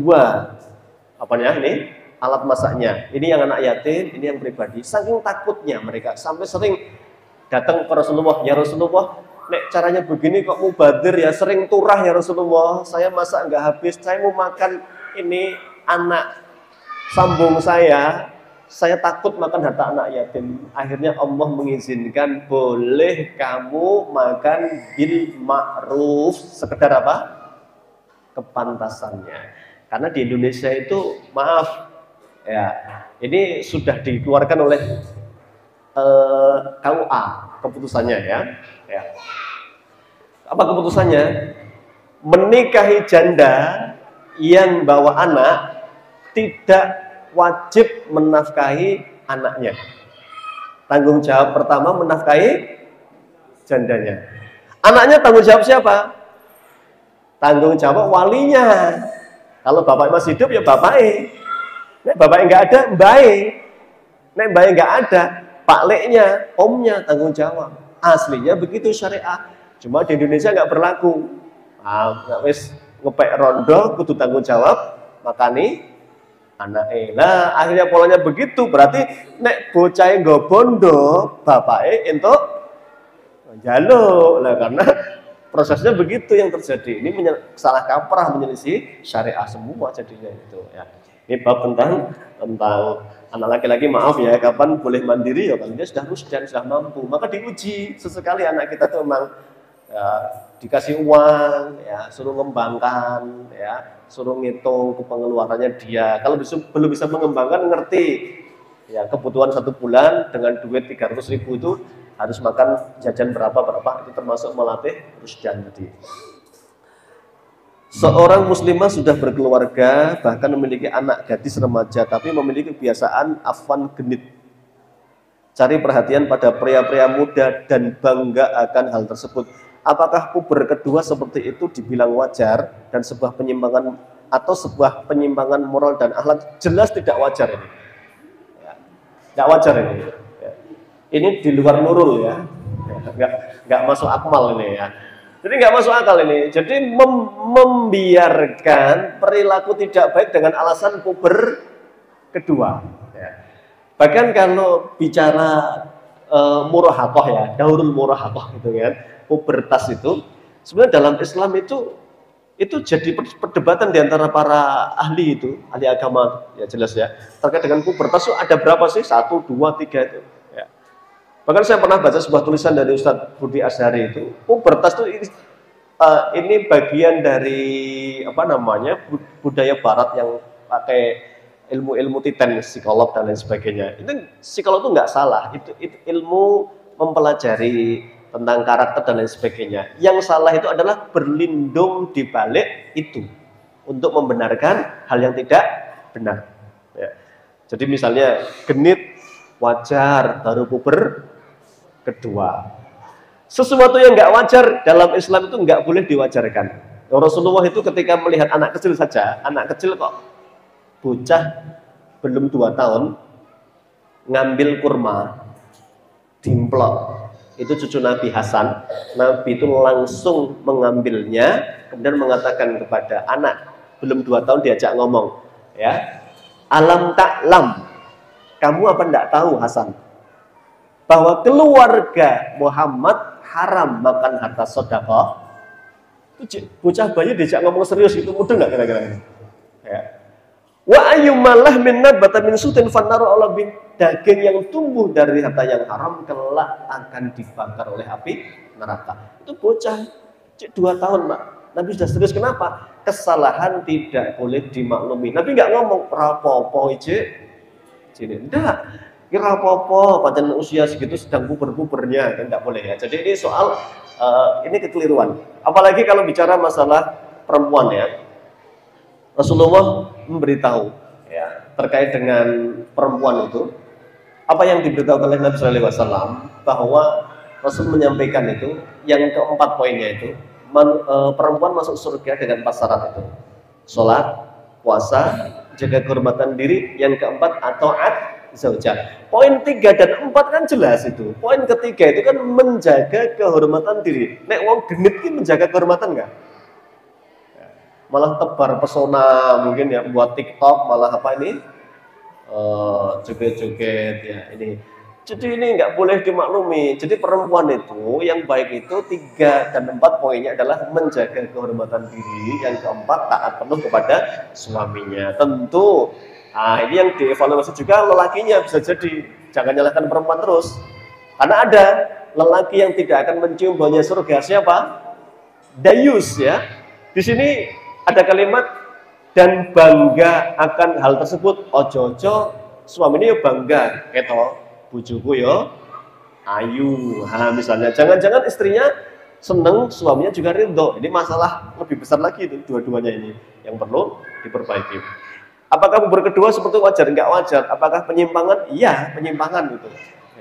ini alat masaknya. Ini yang anak yatim, ini yang pribadi. Saking takutnya mereka sampai sering datang ke Rasulullah, ya Rasulullah, nek caranya begini kok mubadir ya, sering turah ya Rasulullah. Saya masak nggak habis, saya mau makan ini anak sambung saya takut makan harta anak yatim. Akhirnya Allah mengizinkan boleh kamu makan bil ma'ruf, sekedar apa? Kepantasannya. Karena di Indonesia itu maaf ya, ini sudah dikeluarkan oleh KUA keputusannya ya. Apa keputusannya? Menikahi janda yang bawa anak tidak wajib menafkahi anaknya. Tanggung jawab pertama menafkahi jandanya. Anaknya tanggung jawab siapa? Tanggung jawab walinya. Kalau bapak masih hidup ya bapaknya. Nek bapaknya nggak ada, mbaknya. Nek mbaknya nggak ada, pak leknya, omnya tanggung jawab. Aslinya begitu syariah. Cuma di Indonesia nggak berlaku. Nggak wis ngepek rondo, kudu tanggung jawab. Makani anak lah. Akhirnya polanya begitu. Berarti nek bocah nggo bondo, bapaknya entuk jaluk lah, karena prosesnya begitu yang terjadi. Ini salah kaprah, menyelisih syariah semua jadinya itu ya. Ini bab tentang anak laki-laki, maaf ya, kapan boleh mandiri ya kalau dia sudah rusdan, sudah mampu. Maka diuji sesekali anak kita tuh memang ya, dikasih uang ya, suruh ngembangkan ya, suruh ngitung pengeluarannya dia. Kalau belum bisa mengembangkan, ngerti ya kebutuhan 1 bulan dengan duit 300.000 itu harus makan jajan berapa, itu termasuk melatih rusdan tadi. Seorang muslimah sudah berkeluarga, bahkan memiliki anak gadis remaja, tapi memiliki kebiasaan afwan genit. Cari perhatian pada pria-pria muda dan bangga akan hal tersebut. Apakah puber kedua seperti itu dibilang wajar dan sebuah penyimpangan atau sebuah penyimpangan moral dan akhlak? Jelas tidak wajar ini. Ya, tidak wajar ini. Ya. Ini di luar nurul ya. Nggak masuk akmal ini ya. Jadi nggak masuk akal ini. Jadi membiarkan perilaku tidak baik dengan alasan puber kedua. Ya. Bahkan kalau bicara murahakoh ya, daurul murahakoh gitu kan, pubertas itu sebenarnya dalam Islam itu jadi perdebatan di antara para ahli itu, ahli agama ya jelas ya. Terkait dengan pubertas itu ada berapa sih? 1, 2, 3 itu. Bahkan saya pernah baca sebuah tulisan dari Ustadz Budi Asyari itu, pubertas itu ini bagian dari budaya Barat yang pakai ilmu-ilmu titen, psikolog dan lain sebagainya. Itu psikolog itu nggak salah, itu ilmu mempelajari tentang karakter dan lain sebagainya. Yang salah itu adalah berlindung di balik itu untuk membenarkan hal yang tidak benar. Ya. Jadi misalnya genit wajar, baru puber kedua. Sesuatu yang nggak wajar dalam Islam itu nggak boleh diwajarkan. Rasulullah itu ketika melihat anak kecil saja, anak kecil kok bocah belum 2 tahun ngambil kurma, dimplok. Itu cucu Nabi Hasan. Nabi itu langsung mengambilnya, kemudian mengatakan kepada anak belum 2 tahun diajak ngomong, ya, alam taklam, kamu apa enggak tahu Hasan, bahwa keluarga Muhammad haram makan harta sedekah? Itu bocah bayi diajak ngomong serius, itu mudah nggak kira-kira ini? Ya. Wa ayyumallah min nabata min sutin fannaru ala bin, daging yang tumbuh dari harta yang haram kelak akan dibakar oleh api neraka. Itu bocah 2 tahun, Pak. Nabi sudah serius. Kenapa? Kesalahan tidak boleh dimaklumi. Nabi nggak ngomong rapopo ije, tidak. Kira apa-apa, padahal usia segitu sedang puber-pubernya, kan tidak boleh ya. Jadi ini soal ini kekeliruan. Apalagi kalau bicara masalah perempuan ya. Rasulullah memberitahu ya terkait dengan perempuan itu. Apa yang diberitahu oleh Nabi SAW, bahwa Rasul menyampaikan itu yang keempat poinnya itu, perempuan masuk surga dengan 4 syarat itu: sholat, puasa, jaga kehormatan diri, yang keempat ataat zaujah. Poin 3 dan 4 kan jelas itu. Poin ketiga itu kan menjaga kehormatan diri. Nek wong genit ki menjaga kehormatan enggak? Malah tebar pesona mungkin ya, buat TikTok, malah apa ini? Joget-joget ya ini. Jadi ini nggak boleh dimaklumi. Jadi perempuan itu yang baik itu 3 dan 4 poinnya adalah menjaga kehormatan diri, yang keempat taat penuh kepada suaminya. Tentu ini yang dievaluasi juga lelakinya, bisa jadi. Jangan nyalahkan perempuan terus. Karena ada lelaki yang tidak akan mencium baunya surga. Siapa? Dayus ya. Di sini ada kalimat dan bangga akan hal tersebut. Ojo-ojo suami ini bangga keto, bujuku yo ayu. Nah, misalnya jangan-jangan istrinya seneng, suaminya juga ridho. Ini masalah lebih besar lagi itu, dua-duanya ini yang perlu diperbaiki. Apakah bubur kedua seperti wajar? Enggak wajar. Apakah penyimpangan? Iya, penyimpangan gitu.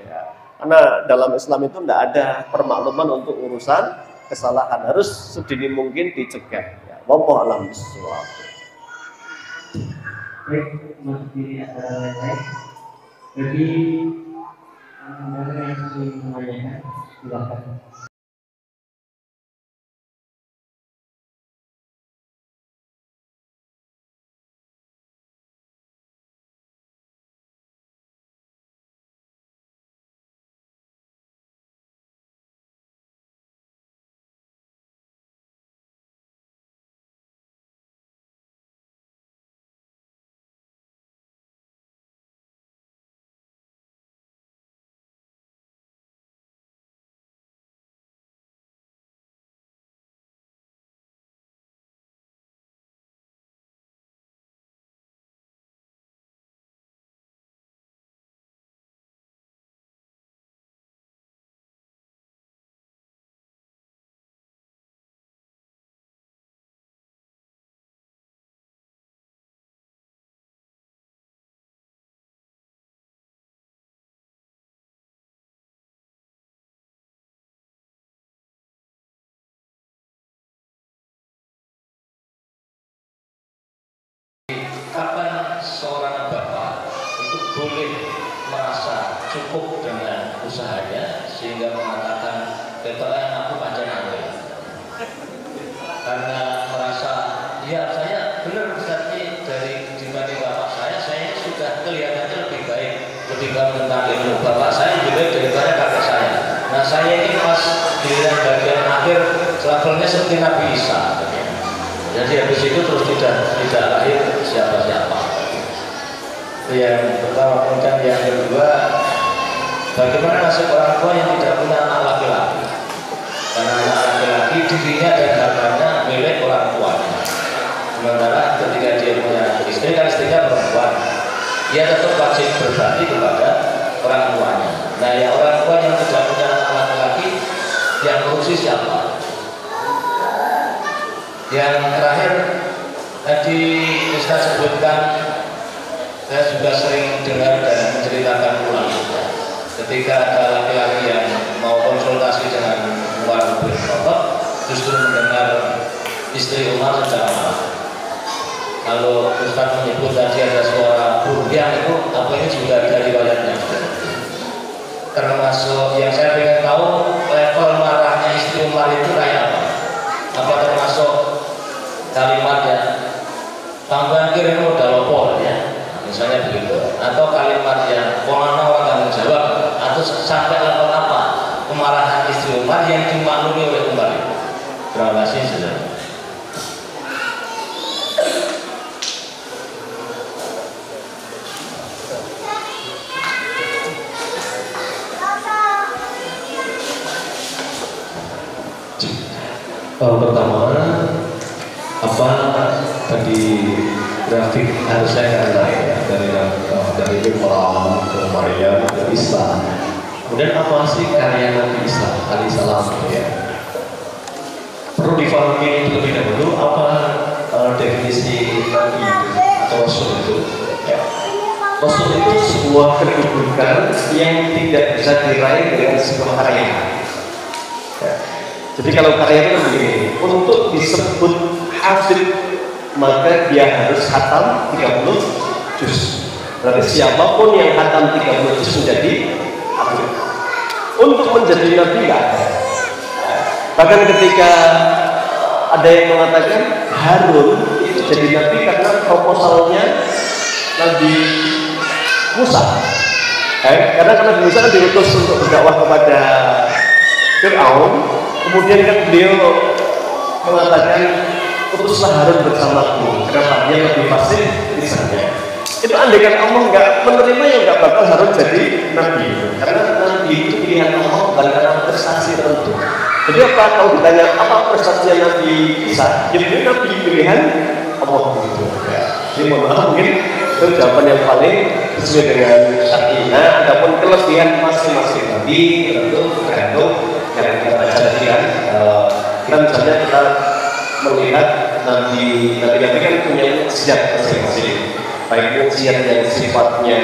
Ya. Karena dalam Islam itu tidak ada permakluman untuk urusan kesalahan. Harus sedini mungkin dicegah. Ya. Wallahu a'lam bishawab. Baik, masuk di acara lain. Bagi yang ingin menanyakan, silakan. Kapan seorang bapak itu boleh merasa cukup dengan usahanya sehingga mengatakan kebetulan aku pacar aku, karena merasa ya saya benar berarti dari dibanding bapak saya sudah kelihatannya lebih baik ketimbang tentang ilmu bapak saya lebih baik daripada kakak saya. Nah saya ini pas giliran bagian akhir levelnya seperti Nabi Isa. Jadi habis itu terus tidak lahir siapa-siapa. Itu yang pertama. Kemudian yang kedua, bagaimana nasib orang tua yang tidak punya anak laki-laki? Karena anak laki-laki dirinya dan hartanya milik orang tuanya. Sementara ketika dia punya istri, kan istrinya perempuan, dia tetap wajib berbakti kepada orang tuanya. Nah, ya orang tua yang tidak punya anak laki-laki, yang ngurusi siapa? Yang terakhir tadi Ustaz sebutkan, saya juga sering dengar dan menceritakan ulang ketika ada laki-laki yang mau konsultasi dengan Umar bin Khattab, justru mendengar istri Umar secara marah. Kalau Ustaz menyebut tadi ada suara buryang, itu apa ini juga ada riwayatnya. Termasuk yang saya ingin tahu level marahnya istri Umar itu kayak apa? Apa termasuk kalimatnya tambahan kirim modal lopo ya, misalnya begitu, atau kalimat yang pengana orang tanggung jawab, atau sampai level apa kemarahan istri Umar yang dimaklumi oleh Umar itu. Terima kasih saudara. Pertama, apa tadi grafik harus saya naik ya, dari Imran ke Maryam ke Isa. Kemudian apa sih karya Nabi Isa alaihissalam ya? Perlu difahami terlebih dahulu apa definisi Nabi atau Rasul itu. Ya. Rasul itu sebuah kedudukan yang tidak bisa diraih dengan sebuah karya. Ya. Jadi kalau karya itu begini, untuk disebut hafid maka dia harus khatam 30 juz. Berarti siapapun yang khatam 30 juz menjadi hafid. Untuk menjadi nabi nggak ada. Bahkan ketika ada yang mengatakan Harun itu jadi nabi karena proposalnya Nabi Musa. Karena Nabi Musa kan diutus untuk berdakwah kepada Fir'aun. Kemudian kan beliau mengatakan utuslah Harun bersamaku karena dia lebih fasih misalnya. Itu andai kan Allah nggak menerima, ya nggak bakal Harun jadi nabi. Karena nabi itu pilihan Allah bukan karena prestasi tertentu. Jadi apa kalau ditanya apa prestasinya Nabi Isa? Jadi nabi pilihan Allah begitu. Jadi mohon maaf mungkin Itu jawaban yang paling sesuai dengan syar'i. Nah, adapun kelebihan masing-masing nabi tentu tergantung yang kita baca tadi kan. Kita misalnya kita melihat nabi kan punya mukjizat masing-masing. Baik mukjizat yang sifatnya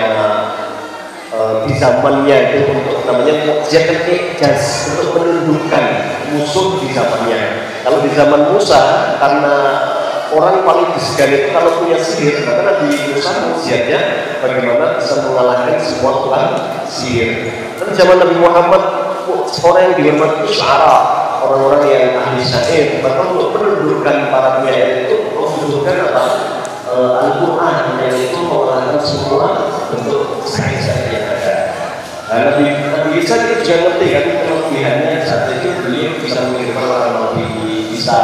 di zamannya itu untuk namanya mukjizat ijaz untuk menundukkan musuh di zamannya. Kalau di zaman Musa karena orang paling disegani itu kalau punya sihir, maka Nabi Musa mukjizatnya bagaimana bisa mengalahkan semua tukang sihir. Dan zaman Nabi Muhammad orang yang dihormati syara, orang-orang yang ahli syair, bahkan untuk menundukkan para penyair itu membutuhkan apa? Al-Quran yang itu mengalahkan semua bentuk syair-syair yang ada. Nah, Nabi Isa kita juga ngerti kan kelebihannya saat itu beliau bisa mengirimkan orang Nabi, bisa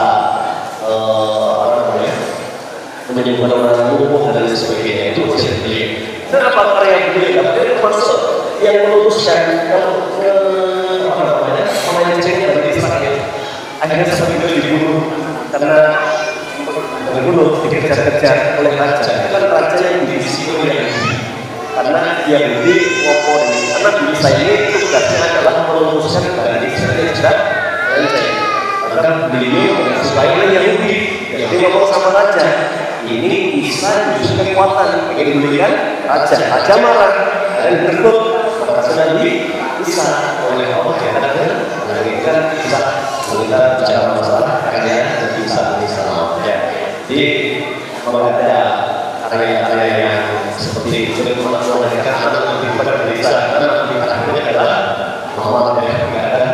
menyembuhkan orang lumpuh dan lain sebagainya. Itu ujian beliau. Dan apa karya beliau? Beliau termasuk yang meluluskan pemain-pemainnya dari Israel. Akhirnya sampai beliau dibunuh karena dikejar-kejar oleh raja. Itu kan raja yang diisi oleh Yahudi. Karena Yahudi ngopor karena bisa ini tugasnya adalah meluluskan dari Israel tidak lenceng. Maka beliau supaya Yahudi jadi ngomong sama raja, ini bisa justru kekuatan ingin diberikan raja marah dan berikut maka Nabi bisa oleh Allah menginginkan bisa kita bicara masalah karya Nabi Isa alaihissalam. Jadi kalau ada karya-karya yang seperti itu mengajarkan anak lebih pada Nabi Isa, anak lebih akhirnya adalah Muhammad yang tidak ada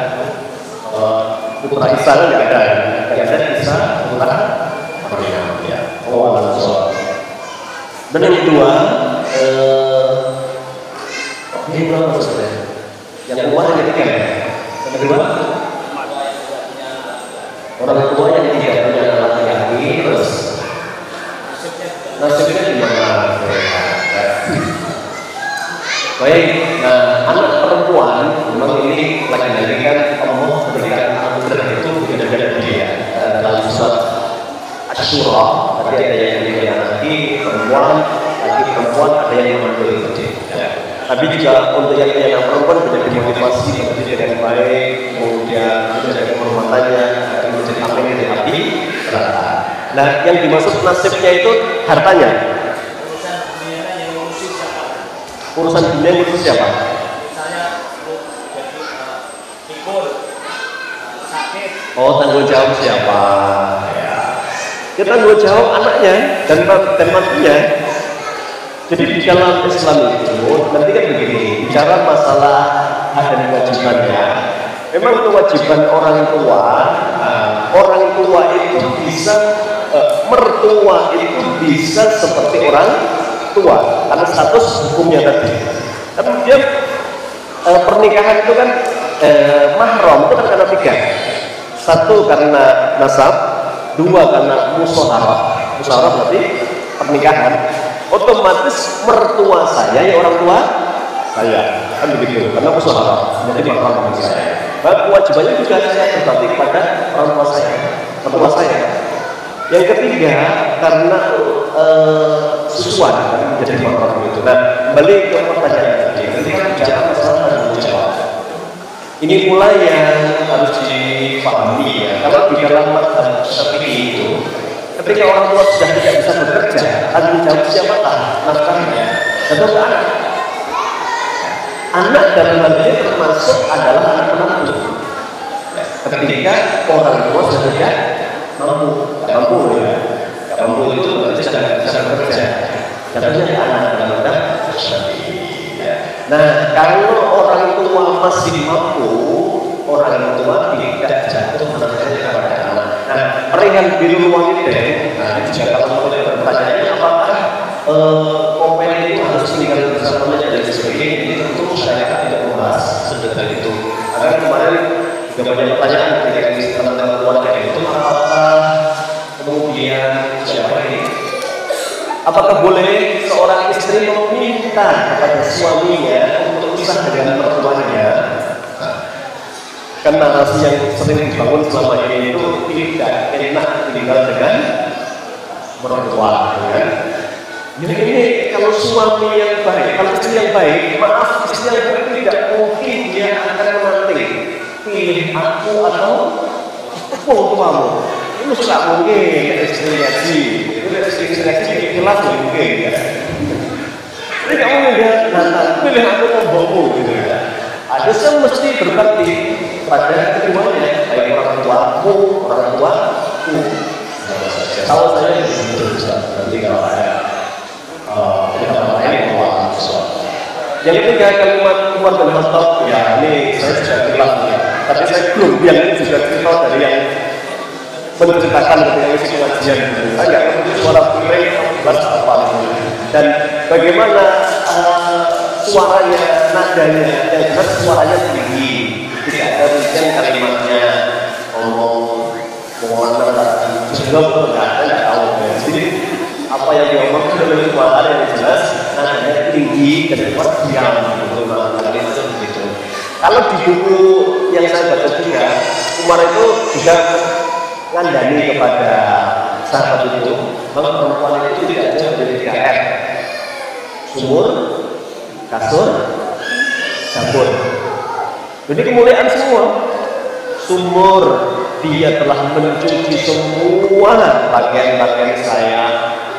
putra Isa tidak ada Isa putra Maryam. Dan yang kedua, ini berapa maksudnya? Yang kedua yang ketiga, yang kedua orang tua yang tidak punya anak laki-laki, terus nasibnya gimana? Baik, nah anak perempuan memang ini lagi-lagi kan Allah berikan anugerah itu beda-beda dia dalam surat Asyura. Tadi ada yang laki perempuan, ada yang mandiri. Tapi juga untuk yang perempuan menjadi motivasi menjadi dengan baik, kemudian menjaga kehormatannya akan menjadi apa yang dari neraka. Nah, yang dimaksud nasibnya itu hartanya. Urusan dunia yang ngurus siapa? Oh, tanggung jawab siapa? Kita tanggung jawab anaknya dan mantunya. Jadi di dalam Islam itu nanti kan begini, bicara masalah hak dan kewajibannya. Memang kewajiban orang tua itu bisa mertua itu bisa seperti orang tua karena status hukumnya tadi. Kemudian pernikahan itu kan mahram itu kan karena tiga. Satu karena nasab, dua karena musyawarah berarti pernikahan. Otomatis mertua saya ya orang tua saya kan begitu karena musyawarah jadi mahram bagi saya. Bahwa kewajibannya juga saya berbakti kepada orang tua saya. Yang ketiga karena susuan menjadi mahram itu. Nah, kembali ke pertanyaan tadi. Ketika bicara masalah tanggung jawab, ini mulai yang harus dipahami ya. Kalau di dalam mazhab Syafi'i itu, ketika orang tua sudah tidak bisa bekerja, tanggung jawab siapa nafkahnya? Tentu anak. Anak dalam hal ini termasuk adalah anak menantu. Ketika orang tua sudah tidak mampu itu berarti sudah tidak bisa bekerja. Jatuhnya anak dalam mazhab Syafi'i. Nah, kalau orang tua masih mampu, orang tua tidak jatuh menantunya kepada anak. Nah, perihal birrul walidain, jika kalau boleh bertanya, apakah komen itu harus tinggal bersamanya dan sebagainya, ini tentu masyarakat tidak membahas sedetail itu. Karena kemarin juga banyak pertanyaan ketika di tentang keluarga itu, apakah kemudian siapa ini? Apakah boleh seorang istri meminta kepada suaminya untuk pisah dengan mertuanya? Kan narasi yang sering dibangun selama ini itu tidak enak tinggal dengan mertua, kan? Jadi ini kalau suami yang baik, kalau istri yang baik, maaf, istri yang baik tidak mungkin dia akan menanti pilih aku atau tuamu. Itu nggak mungkin istri ngaji, istri ngaji kelas mungkin ya. Ini nggak mungkin dia nanti pilih aku membawamu gitu ya. Ada yang mesti berbakti pada keduanya, baik orang tuamu, orang tuaku. Kalau saya betul nanti kalau ada yang ketiga kalimat Umar bin Khattab, ya ini saya sudah bilang ya, tapi saya belum bilang ini juga cerita dari yang menceritakan ketika isi pengajian. Saya nggak ngerti suara piring apa dan bagaimana suaranya, nadanya, yang jelas suaranya tinggi, tidak ada rincian kalimatnya, ngomong sebelum nggak tahu. Jadi apa yang diomongkan oleh suara yang jelas, nadanya tinggi dan kuat diam. Gitu. Kalau di buku yang saya baca juga, Umar itu juga ngandani kepada sahabat itu bahwa perempuan itu tidak jauh dari 3R: sumur, kasur, dapur. Jadi kemuliaan semua. Sumur, dia telah mencuci semua bagian-bagian saya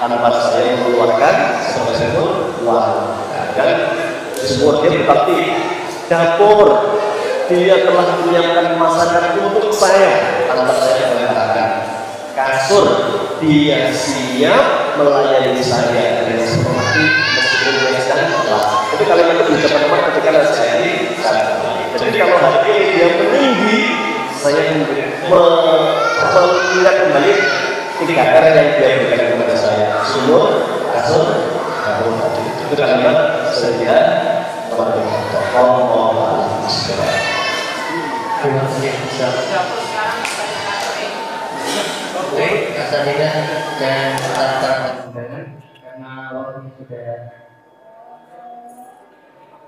tanpa saya mengeluarkan sebesar uang. Dan sumur dia berarti dapur, dia telah menyiapkan masakan untuk saya tanpa saya mengatakan. Kasur, dia siap melayani saya dengan seperti meskipun dia sedang lelah. Jadi kalimat itu bisa teman ketika saya di sana. Jadi kalau hari ini dia meninggi, saya mengingat kembali 3R yang dia berikan kepada saya: sumur, kasur, dapur. Itu kalimat sedia pada Allah. Terima kasih. Baik, Asatidah dan para undangan, karena waktu sudah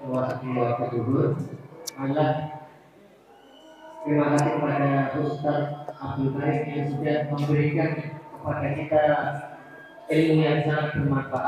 memasuki waktu zuhur, maka terima kasih kepada Ustaz Abdul Baik yang sudah memberikan kepada kita ilmu yang sangat bermanfaat.